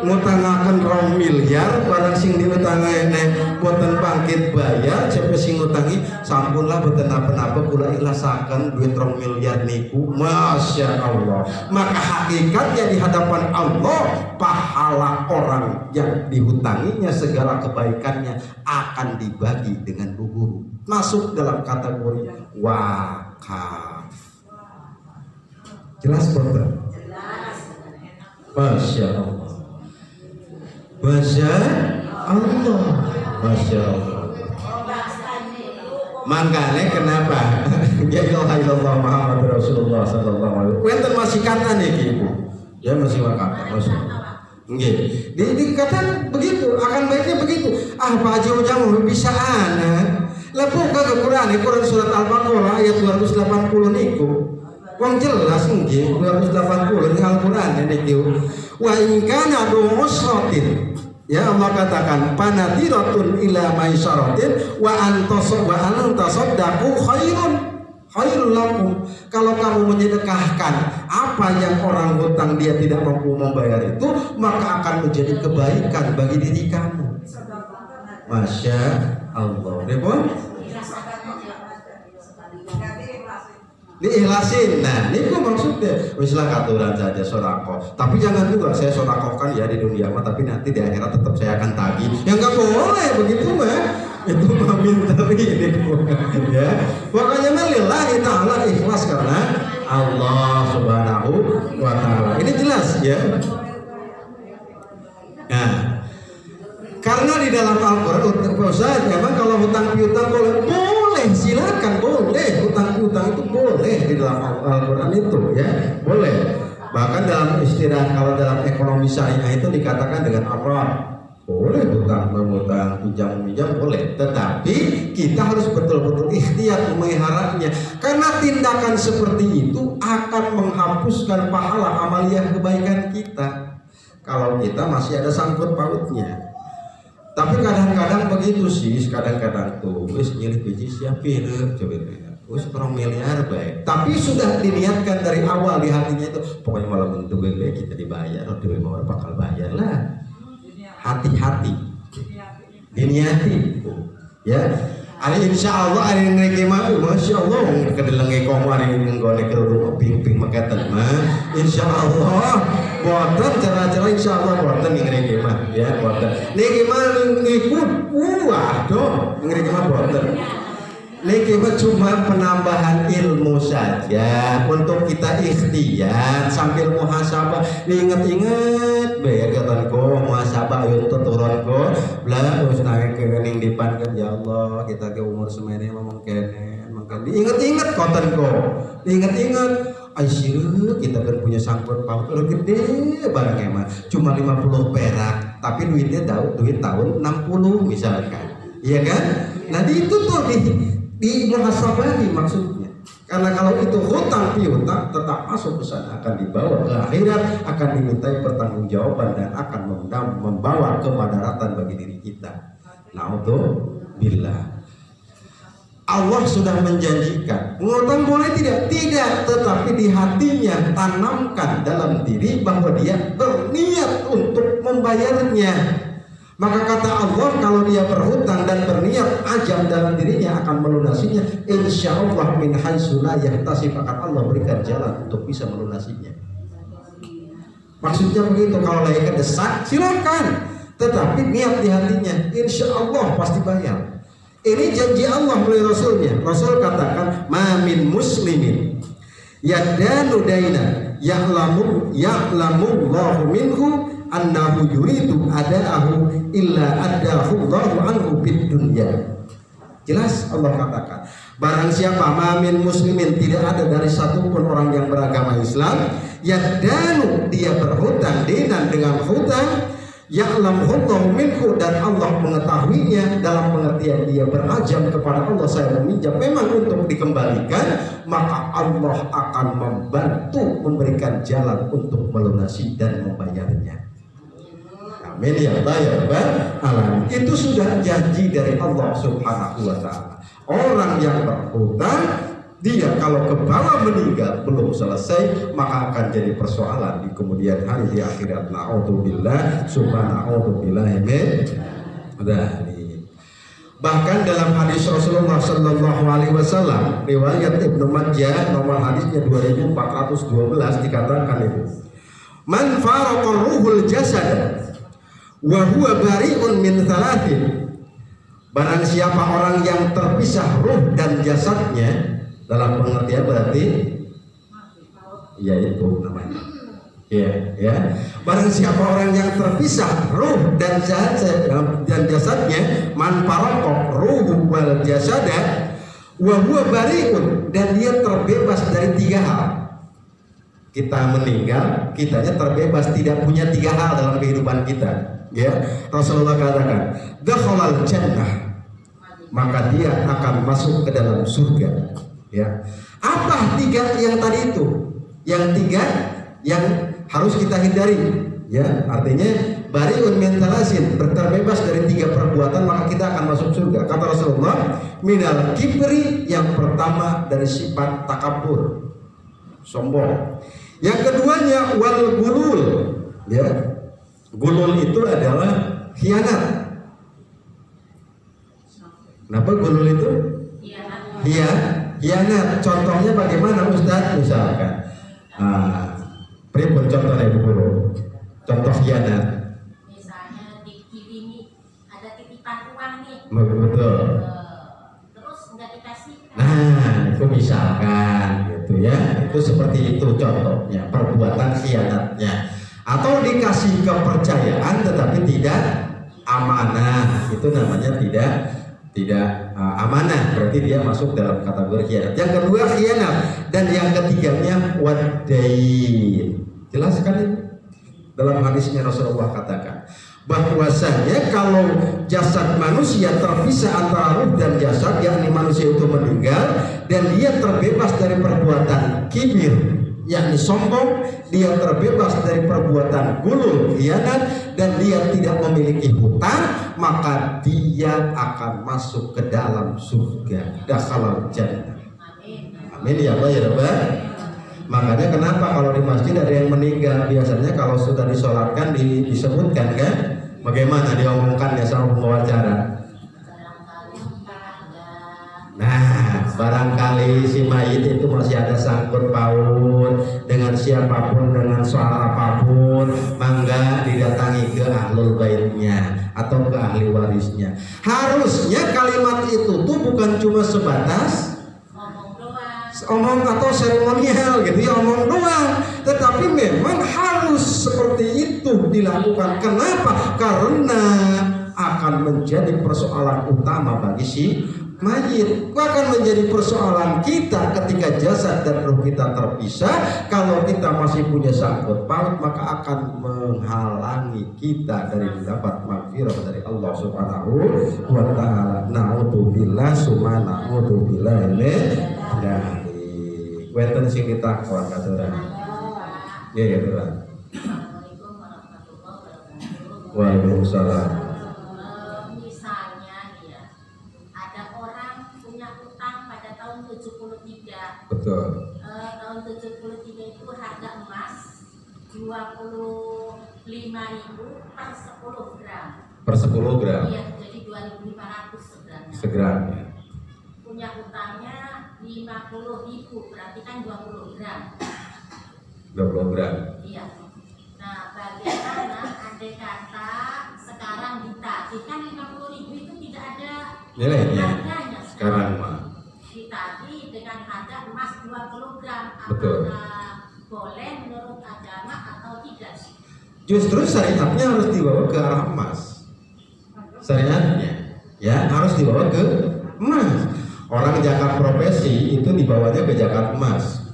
ngutangaken 2 miliar barang sing diutangane boten bangkit bayar, cepet sing ngutangi sampunlah boten napa-napa kula ikhlasaken duit 2 miliar niku. Masya Allah. Maka hakikatnya di hadapan Allah pahala orang yang dihutanginya segala kebaikannya akan dibagi dengan guru. Masuk dalam kategori wakaf. Jelas boten? Masya Allah, Masya Allah, Masya Allah. Makanya kenapa? Ya ilaha illallah Muhammad Rasulullah sallallahu alaihi wasallam. Wenten masih kata nih ibu, ya masih wakaf, masih. Nggih, dikatakan begitu, akan baiknya begitu. Ah Pak Haji Ujang bisa ana. Lah buka ke Quran surat Al-Baqarah ayat 280 niku. Wong jelas nggih 280 di Al-Qur'an niki. Wa in kana du usratin. Ya Allah katakan panadiratun ila maisaratin wa antasaddaqu khairul lakum. Kalau kamu menyedekahkan apa yang orang hutang dia tidak mampu membayar itu, maka akan menjadi kebaikan bagi diri kamu. Masya Allah. Repot? Diikhlasin. Nah, ini maksudnya misalnya katuran saja sodakoh, tapi jangan juga saya sodakohkan ya di dunia mah, tapi nanti di akhirat tetap saya akan tagih. Ya nggak boleh begitu mah. Itu mah minta ini ya. Makanya lillahi ta'ala ikhlas karena Allah Subhanahu wa ta'ala. Ini jelas ya. Nah, karena di dalam Al-Quran Ustaz, memang kalau hutang piutang boleh, silakan boleh, hutang piutang itu boleh di dalam Al-Quran itu ya, boleh. Bahkan dalam istilah kalau dalam ekonomi syariah itu dikatakan dengan apa? Boleh hutang mengutang, pinjam meminjam boleh, tetapi kita harus betul-betul ikhtiar memeliharanya, karena tindakan seperti itu akan menghapuskan pahala amaliyah kebaikan kita kalau kita masih ada sangkut pautnya. Tapi kadang-kadang begitu sih, kadang-kadang tuh wis nyilih biji siapin coba wis 2 miliar baik, tapi sudah diniatkan dari awal di hatinya itu pokoknya malam bentuk kita dibayar, duit mau bakal bayar lah. Hati-hati diniati ya. Ari insyaallah ari ngreki mah masyaallah kedelenge komo ari nggone kerudung ping-ping makatan mah insyaallah boten cara-cara insyaallah boten ngreki mah ya boten niki mah ngikut waduh ngreki mah boten. Niki cuma penambahan ilmu saja untuk kita ikhtiar sambil muhasabah. Ingat-ingat bae katanku muhasabah ayo turun ko bla wis naik ke ning dipan kan ya Allah kita ke umur semene ngomong kene mangka diingat-ingat kotanku. Ingat-ingat aisyah kita kan punya sangkut paut udah gede barang emang cuma 50 perak tapi duitnya duit tahun 60 misalkan. Iya kan? Nah itu tuh di muhasabahi maksudnya, karena kalau itu hutang piutang tetap masuk ke sana, akan dibawa ke akhirat, akan dimintai pertanggungjawaban dan akan membawa kemadaratan bagi diri kita. Naudzubillah. Allah sudah menjanjikan mengutang boleh tidak? Tidak, tetapi di hatinya tanamkan dalam diri bahwa dia berniat untuk membayarnya. Maka kata Allah kalau dia berhutang dan berniat ajam dalam dirinya akan melunasinya, insya Allah min haitsu la yahtasib akan Allah berikan jalan untuk bisa melunasinya. Maksudnya begitu, kalau lagi kedesak silakan, tetapi niat di hatinya insya Allah pasti bayar. Ini janji Allah melalui Rasulnya. Rasul katakan ma min muslimin yadanu daina ya'lamu Allahu minhu annahu yuridu ada'ahu illa addahu Allahu anhu bid dunya. Jelas Allah katakan barang siapa mamin muslimin tidak ada dari satupun orang yang beragama Islam yadanu dia berhutang dinan dengan hutang ya'lamu Allahu minhu dan Allah mengetahuinya dalam pengertian dia berajam kepada Allah saya meminjam memang untuk dikembalikan, maka Allah akan membantu memberikan jalan untuk melunasi dan membayarnya. Amin ya Allah ya Rabbal alamin. Itu sudah janji dari Allah Subhanahu wa taala. Orang yang berhutang dia kalau ke bawah meninggal belum selesai maka akan jadi persoalan di kemudian hari di akhirat. Na'udzubillah subhanahu min dzalik. Bahkan dalam hadis Rasulullah sallallahu alaihi wasallam riwayat Ibnu Majah nomor hadisnya 2412 dikatakan itu man faraqa ruhul jasad wa huwa bari'un min thalathin. Barang siapa orang yang terpisah ruh dan jasadnya, dalam pengertian berarti ya itu namanya ya. Barang siapa orang yang terpisah ruh dan jasadnya man faraqa ruhu wal jasada wa huwa bari'un dan dia terbebas dari 3 hal. Kita meninggal, kitanya terbebas, tidak punya 3 hal dalam kehidupan kita. Ya, Rasulullah katakan, dakhalal jannah, maka dia akan masuk ke dalam surga. Ya, Apa 3 yang tadi itu? Yang 3 yang harus kita hindari, ya, artinya bariun min talasin, terbebas dari 3 perbuatan maka kita akan masuk surga. Kata Rasulullah, minal kibri, yang pertama dari sifat takabur, sombong. Yang keduanya wal gulul, ya, gulul itu adalah khianat. Kenapa gulul itu? Khianat. Contohnya bagaimana Ustaz? Misalkan, pribun contohnya Ibu Guru. Contoh khianat. Misalnya dikirimi ada titipan uang nih. Betul. Terus nggak dikasih. Nah, itu misalkan gitu ya. Itu seperti itu contohnya, perbuatan khianatnya. Atau dikasih kepercayaan tetapi tidak amanah. Itu namanya tidak amanah, berarti dia masuk dalam kategori khianat. Yang kedua khianat, dan yang ketiganya wadain. Jelas sekali dalam hadisnya Rasulullah katakan bahwasanya kalau jasad manusia terpisah antara ruh dan jasad, yakni manusia itu meninggal dan dia terbebas dari perbuatan kibir, yakni sombong, dia terbebas dari perbuatan gulul, khianat, dan dia tidak memiliki hutang, maka dia akan masuk ke dalam surga, dakhalal jannah. Amin ya Allah ya Rabbal. Makanya kenapa kalau di masjid ada yang meninggal, biasanya kalau sudah disolatkan disebutkan kan, bagaimana diomongkannya sama wawancara. Nah, barangkali si mayit itu masih ada sangkut paut dengan siapapun, dengan soal apapun, mangga didatangi ke ahlul baitnya atau ke ahli warisnya. Harusnya kalimat itu tuh bukan cuma sebatas omong atau seremonial gitu ya, omong doang, tetapi memang harus seperti itu dilakukan. Kenapa? Karena akan menjadi persoalan utama bagi si mayit. Akan menjadi persoalan kita ketika jasad dan ruh kita terpisah. Kalau kita masih punya sangkut paut, maka akan menghalangi kita dari mendapat maghfirah dari Allah Subhanahu wa taala. Na'udzubillah summa na'udzubillah min dzalik. Wenten sing ditakwa katuran. Ya Tuhan. Assalamualaikum warahmatullahi wabarakatuh. Waalaikumsalam. Misalnya nih ya, ada orang punya utang pada tahun 73. Betul. Tahun 73 itu harga emas 25.000 per 10 gram. Per 10 gram. Iya, jadi 2.500 segramnya. Segramnya. Punya utangnya 50.000, berarti kan 20 gram. 20 gram. Iya. Nah, bagaimana andai kata sekarang ditagih, kan 50.000 itu tidak ada Nilainya. harganya Sekarang mah. ditagih dengan harga emas 20 gram. Betul. Apakah boleh menurut agama atau tidak? Justru syariatnya harus dibawa ke arah emas. Syariatnya ya harus dibawa ke emas. Orang zakat profesi itu dibawanya ke zakat emas.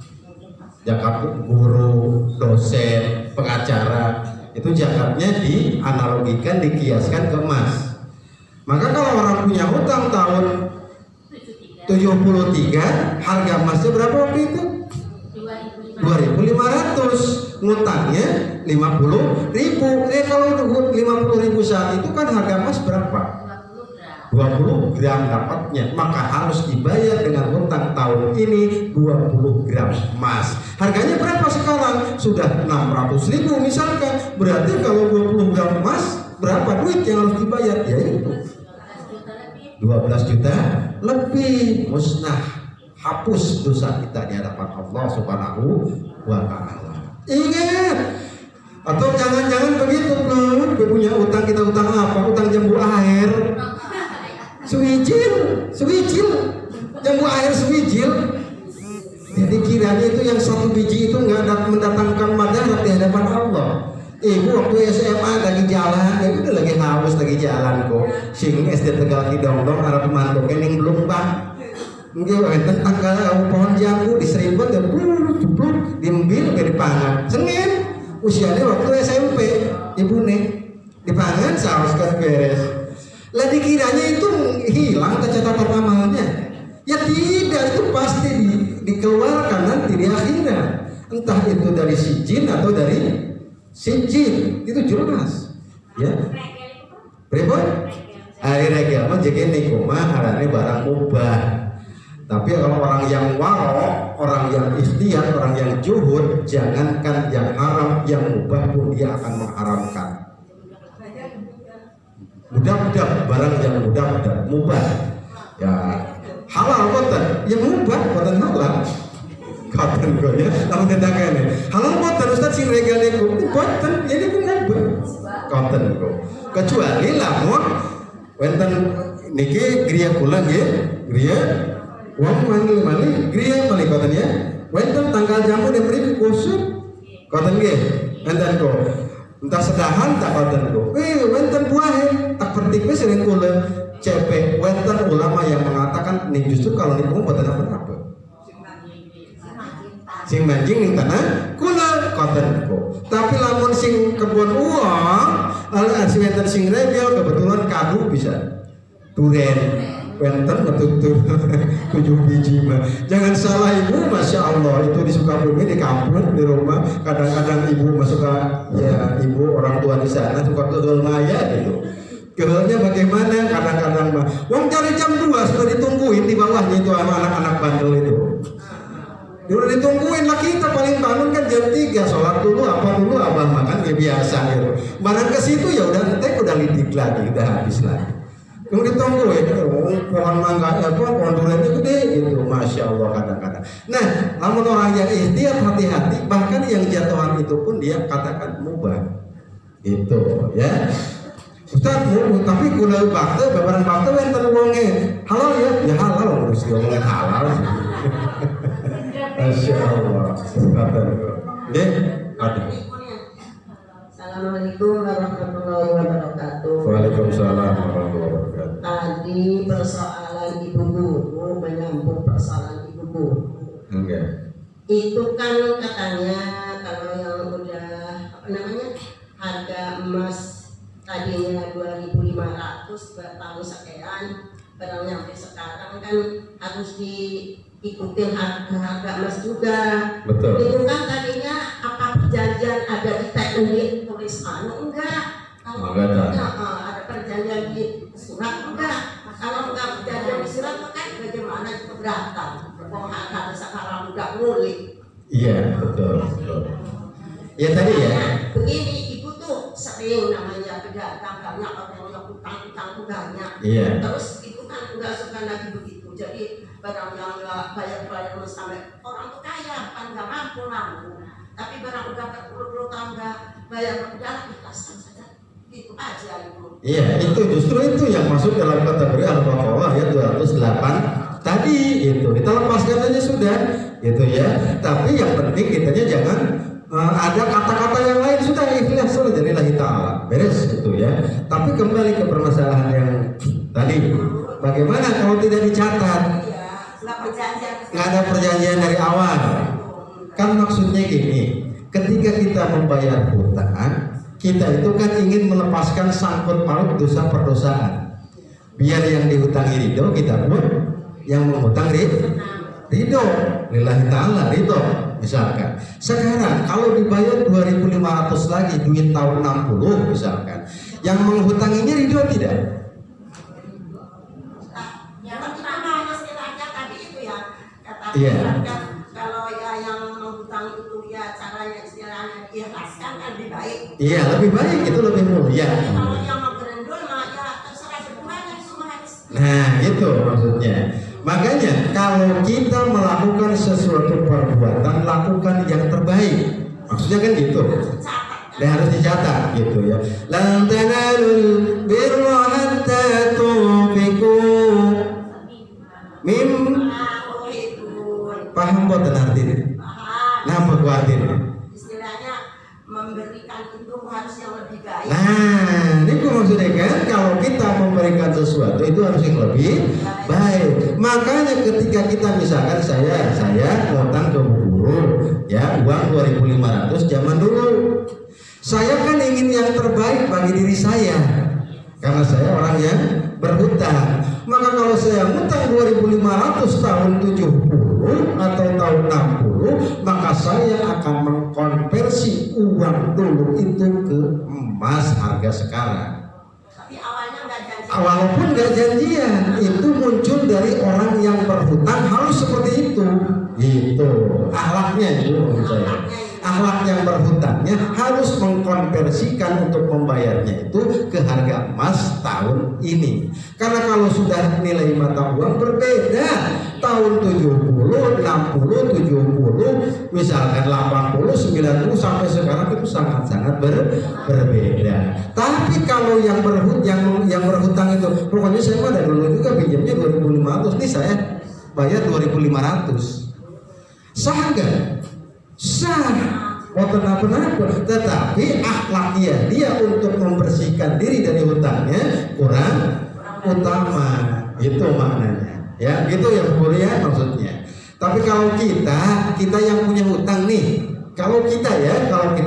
Zakat guru, dosen, pengacara, itu zakatnya dianalogikan, dikiaskan ke emas. Maka kalau orang punya hutang tahun 73, harga emasnya berapa waktu itu? 2.500, ngutangnya 50.000. Kalau 50.000 saat itu kan harga emas berapa? 20 gram dapatnya, maka harus dibayar dengan hutang tahun ini 20 gram emas. Harganya berapa sekarang? Sudah 600.000 misalkan. Berarti kalau 20 gram emas berapa duit yang harus dibayar? Yaitu 12 juta lebih. Musnah, hapus dosa kita di hadapan Allah Subhanahu wa taala. Ingat, atau jangan-jangan begitu loh, punya utang, kita utang apa? Utang jambu air. Suwijil, jambu air suwijil. Jadi kiranya itu yang satu biji itu nggak mendatangkan madarat di hadapan Allah. Ibu waktu SMA lagi jalan, ya udah lagi haus lagi jalan kok. Sing SD Tegal Kidong-dong arep mantuk ning belum bang. Nggih wonten tanggal pohon jambu diseribut ya jeblok diambil ke dipangan. Sengit usianya waktu SMP ibune dipangan saus kan beres. Lah dikiranya itu hilang catatan amalnya. Ya tidak, itu pasti dikeluarkan Sijil itu jelas. Ya. Berapa? Hari regel mah jadi niku mah arane barang mubah. Tapi kalau orang yang waro, orang yang ikhtiar, orang yang juhud, jangankan yang haram, yang mubah pun dia akan mengharamkan. Mudah-mudah barang yang mudah-mudah mubah. Ya halal boten, yang mubah boten halal. Boten kok ya, lamun tetangane. Halal boten Ustaz sing regel niku boten, ya niku mubah. Boten kok. Kecuali lamun wonten niki griya kula nggih, griya wong mali griya mali koten ya. Wonten tanggal jamu de mriki kusut. Koten nggih. Enten kok. Entah sedahan tak koten kok. Wonten buahe tak pertik wis sering kula cepek. Wonten ulama yang mengatakan nih justru kalau niku boten apa-apa. Sing manjing ning tanah kula koten kok. Tapi lamun sing kebon uang, sing wonten sing regel kebetulan kadu bisa. Duren wenten betul-betul 7 biji mah. Jangan salah ibu, masya Allah itu di Sukabumi di kampung di rumah kadang-kadang ibu masuk ya ibu orang tua di sana suka kegel maya gitu. Kegelnya bagaimana? Kadang-kadang mah wong cari jam 2 sudah ditungguin di bawahnya itu sama anak-anak bandel itu. Udah ditungguin lah kita paling bangun kan jam 3 sholat dulu apa dulu abah makan ya biasa gitu. Barang ke situ ya udah nanti udah lidik lagi udah habis lagi. Yang ditungguin pohon mangganya pohon duriannya gede gitu, masya Allah kadang-kadang. Nah, namun orang yang ikhtiar hati-hati bahkan yang jatuhan itu pun dia katakan mubah. Itu ya. Ustaz, tapi gula bakte, beberapa bakte wonten wonge halal ya, ya halal harus ngomongin halal. Masya Allah, deh ada. Assalamualaikum warahmatullahi wabarakatuh. Waalaikumsalam warahmatullahi wabarakatuh. Tadi persoalan ibu guru menyambung persoalan ibu guru. Enggak. Itu kan katanya kalau yang udah apa namanya harga emas tadinya 2.500 tahun sekian barang nyampe sekarang kan harus diikutin harga emas juga. Betul. Itu kan tadinya apa perjanjian ada di teknik tulis enggak? Kalau ada perjanjian di surat enggak? Kalau enggak perjanjian di surat kan bagaimana keberatan? Wong harga sekarang enggak ngulik. Iya betul. Ya tadi ya. Begini ibu tuh sering namanya pedagang banyak orang yang utang banyak. Iya. Terus itu kan enggak suka lagi begitu. Jadi barang yang enggak bayar sampai orang tuh kaya kan enggak mampu. Tapi barang udah berpuluh-puluh tahun enggak bayar udah ikhlaskan saja. Itu aja ibu. Iya, itu justru itu yang masuk dalam kategori Al-Baqarah ya 208 tadi itu. Kita lepaskan aja sudah gitu ya. Tapi yang penting kitanya jangan ada kata-kata yang lain sudah ikhlas sudah jadi lillahi ta'ala. Beres itu ya. Tapi kembali ke permasalahan yang tadi. Bagaimana kalau tidak dicatat? Nggak ada perjanjian dari awal. Kan maksudnya gini, ketika kita membayar hutang, kita itu kan ingin melepaskan sangkut paut dosa perdosaan. Biar yang dihutangi ridho, kita pun yang menghutang ridho, lillahi ta'ala ridho. Misalkan sekarang kalau dibayar 2.500 lagi duit tahun 60 misalkan, yang menghutanginya ridho tidak? Iya. Kalau ya yang menghutang itu ya caranya istilahnya ikhlaskan kan lebih baik. Iya lebih baik itu lebih mulia. Kalau yang berendul mah ya terserah semuanya semua harus. Nah itu maksudnya. Makanya kalau kita melakukan sesuatu perbuatan lakukan yang terbaik. Maksudnya kan gitu. Dan harus dicatat gitu ya. Lan tanalul birra hatta tunfiqu mim. Paham boten artinya? Napa ku artinya? Istilahnya memberikan itu harus yang lebih baik. Nah, ini maksudnya kan kalau kita memberikan sesuatu itu harus yang lebih baik. Makanya ketika kita misalkan saya ngutang ke guru ya uang 2.500 zaman dulu. Saya kan ingin yang terbaik bagi diri saya. karena saya orang yang berhutang. Maka kalau saya ngutang 2.500 tahun 70 atau tahun 60, maka saya akan mengkonversi uang dulu itu ke emas harga sekarang. Tapi awalnya nggak janjian. Walaupun nggak janjian, itu muncul dari orang yang berhutang harus seperti itu. Itu akhlaknya itu menurut saya. Akhlak yang berhutangnya harus mengkonversikan untuk membayarnya itu ke harga emas tahun ini. Karena kalau sudah nilai mata uang berbeda, tahun 70, 60, 70, misalkan 80, 90 sampai sekarang itu sangat-sangat berbeda. Tapi kalau yang berhutang itu, pokoknya saya pada dulu juga pinjamnya 2.500, nih saya bayar 2.500. Sah nggak? Sah, wonten apa-apa, tetapi akhlaknya dia untuk membersihkan diri dari hutangnya kurang utama, itu maknanya. Ya, itu yang mulia maksudnya. Tapi kalau kita yang punya hutang nih, kalau kita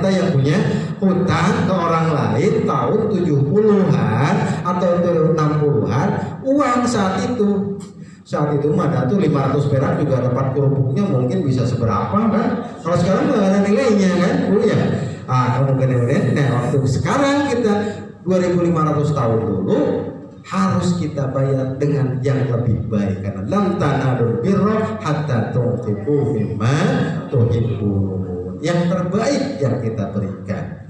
yang punya hutang ke orang lain tahun 70-an atau 60-an, uang saat itu mah tuh 500 perak juga dapat kerupuknya mungkin bisa seberapa kan. Kalau sekarang nggak ada nilainya kan, Bu ya. Kemudian waktu sekarang kita 2.500 tahun dulu harus kita bayar dengan yang lebih baik, karena lam tanadul birra hatta tunfiqu mimma tuhibbun. Yang terbaik yang kita berikan.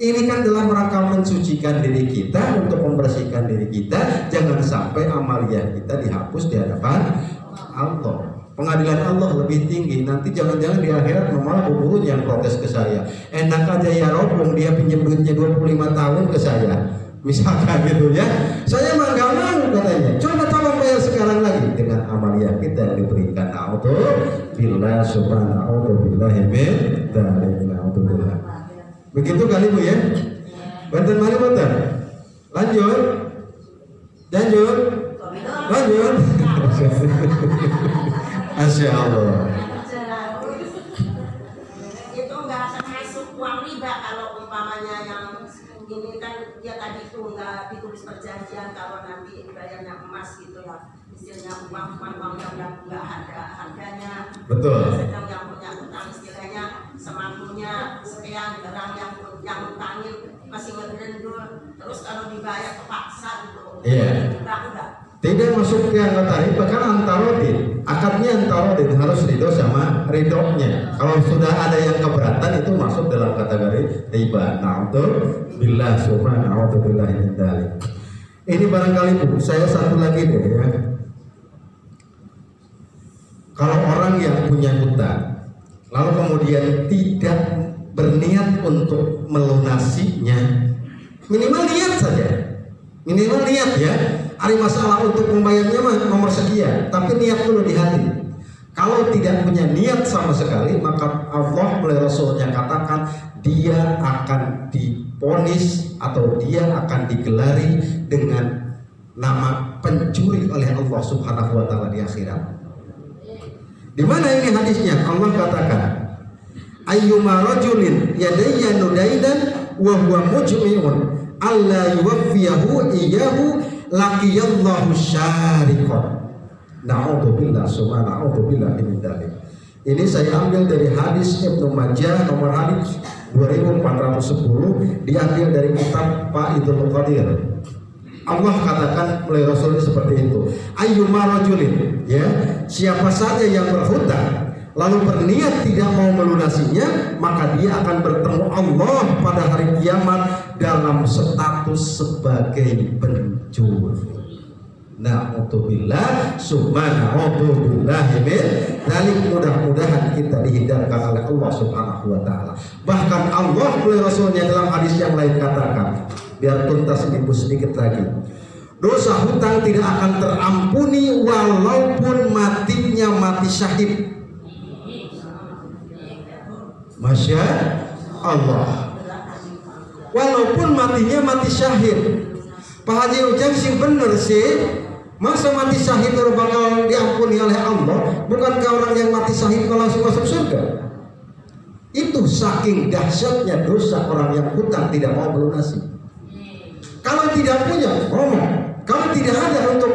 Ini kan dalam rangka mensucikan diri kita, untuk membersihkan diri kita, jangan sampai amalia kita dihapus di hadapan Allah. Pengadilan Allah lebih tinggi. Nanti jangan-jangan di akhirat malah buburunya yang protes ke saya. Enak aja ya Rob, dia pinjam duitnya 25 tahun ke saya. Misalkan gitu ya. Saya mah gak mau katanya. Coba tolong bayar sekarang lagi dengan amalia kita yang diberikan. Billah subhanahu billahi min dzalik. Begitu kali Bu ya. Banten mari banten. Lanjut. Masya Allah. Itu nggak termasuk uang riba kalau umpamanya yang ini kan dia tadi itu nggak ditulis perjanjian kalau nanti bayarnya emas gitu ya, istilahnya uang yang nggak ada harganya. Betul. Sedang yang punya utang istilahnya semampunya sekian, barang yang utangin masih ngerendul, terus kalau dibayar kepaksa gitu. Iya. Enggak. Tidak masuk ke anggota riba, kan antarodin. Akadnya antarodin, harus ridho sama ridhonya. Kalau sudah ada yang keberatan itu masuk dalam kategori riba. Na'udzubillah subhanahuwataala min dzalik. Ini barangkali Bu, saya satu lagi deh ya. Kalau orang yang punya hutang lalu kemudian tidak berniat untuk melunasinya, minimal niat saja. Minimal niat ya. Ada masalah untuk membayarnya mah nomor sekian, tapi niat dulu di hati. Kalau tidak punya niat sama sekali, maka Allah melalui Rasulnya katakan dia akan diponis atau dia akan digelari dengan nama pencuri oleh Allah Subhanahu wa taala di akhirat. Di mana ini hadisnya? Allah katakan, ayyuma rajulin yadayyanu dainan wa huwa mujmi'un alla yuwaffiyahu iyyahu laqiyallahu syariqan. Na'udzubillah subhanallahi min dzalik. Ini saya ambil dari hadis Ibnu Majah nomor hadis 2410, diambil dari kitab Faidul Qadir. Allah katakan melalui Rasulnya seperti itu. Ayyuma rajulin, ya, siapa saja yang berhutang lalu berniat tidak mau melunasinya, maka dia akan bertemu Allah pada hari kiamat dalam status sebagai pencuri. Na'udzubillah subhanallahi min dzalik. Mudah-mudahan kita dihindarkan oleh Allah Subhanahu wa taala. Bahkan Allah melalui Rasulnya dalam hadis yang lain katakan, biar tuntas ibu sedikit lagi, dosa hutang tidak akan terampuni walaupun matinya mati syahid. Masya Allah. Walaupun matinya mati syahid. Pak Haji Ujang sih bener sih. Masa mati syahid baru bakal diampuni oleh Allah? Bukankah orang yang mati syahid kalau langsung masuk surga? Itu saking dahsyatnya dosa orang yang hutang tidak mau melunasi. Kalau tidak punya, ngomong. Kalau tidak ada untuk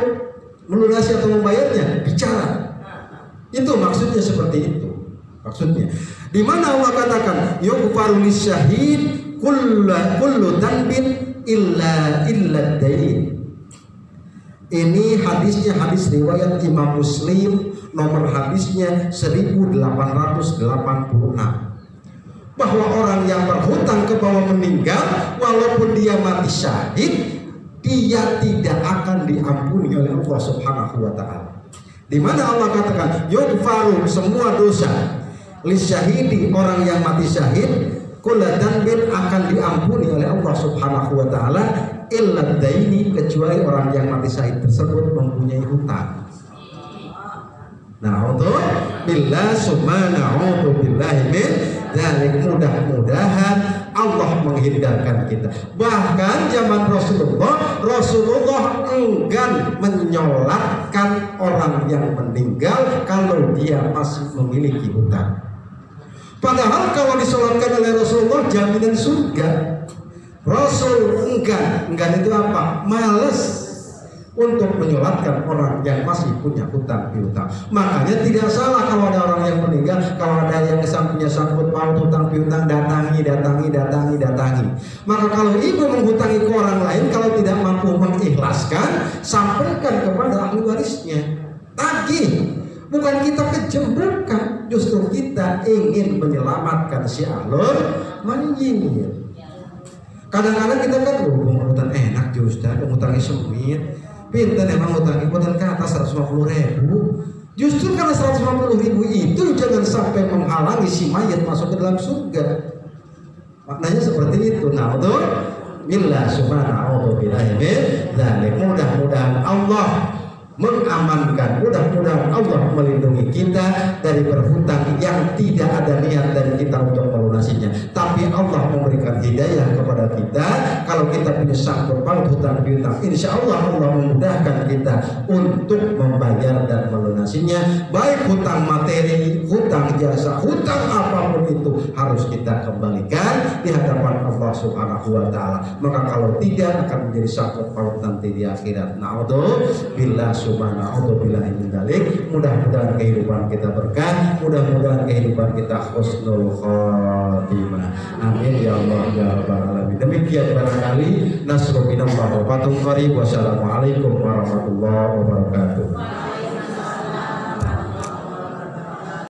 melunasi atau membayarnya, bicara. Itu maksudnya seperti itu. Maksudnya, di mana Allah katakan, yughfaru lisyahid kullu dhanbin illa dain. Ini hadisnya hadis riwayat Imam Muslim, nomor hadisnya 1886. Bahwa orang yang berhutang kepada meninggal, walaupun dia mati syahid, dia tidak akan diampuni oleh Allah Subhanahu wa taala. Di mana Allah katakan, yughfaru semua dosa lisyahidi, orang yang mati syahid, kullu dhanbin akan diampuni oleh Allah Subhanahu wa taala, illa daini, kecuali orang yang mati syahid tersebut mempunyai hutang. Nah, untuk billah subhanahu billahi min dzalik, mudah-mudahan Allah menghindarkan kita. Bahkan zaman Rasulullah enggan menyolatkan orang yang meninggal kalau dia masih memiliki hutang. Padahal kalau disolatkan oleh Rasulullah jaminan surga. Rasul enggan itu apa? Males untuk menyolatkan orang yang masih punya hutang piutang. Makanya tidak salah kalau ada orang yang meninggal, kalau ada yang punya sangkut paut hutang piutang, datangi. Maka kalau ibu menghutangi ke orang lain, kalau tidak mampu mengikhlaskan, sampaikan kepada ahli warisnya. Tagih. Bukan kita kejam, bukan. Justru kita ingin menyelamatkan si ahlul manjir. Kadang-kadang kita kan hutang enak Ustaz, hutangi semit. Pinten emang hutangi ke atas 150.000. Justru karena 150.000 itu jangan sampai menghalangi si mayat masuk ke dalam surga. Maknanya seperti itu. Nah, untuk billah subhanahu billahi min dzalik, mudah-mudahan Allah mengamankan, mudah-mudahan Allah melindungi kita dari berhutang yang tidak ada niat dari kita untuk melunasinya, tapi Allah memberikan hidayah kepada kita. Kalau kita punya sangkut paut hutang piutang, insya Allah Allah memudahkan kita untuk membayar dan melunasinya, baik hutang materi, hutang jasa, hutang apapun itu harus kita kembalikan di hadapan Allah Subhanahu wa taala. Maka kalau tidak akan menjadi sangkut paut nanti di akhirat. Na'udzubillah subhanahu billahi min dzalik. Mudah-mudahan kehidupan kita berkah, mudah-mudahan kehidupan kita husnul khotimah. Amin ya Allah ya rabbal alamin. Demikian barangkali nasru minallah wa fathun qarib. Wassalamualaikum warahmatullahi wabarakatuh.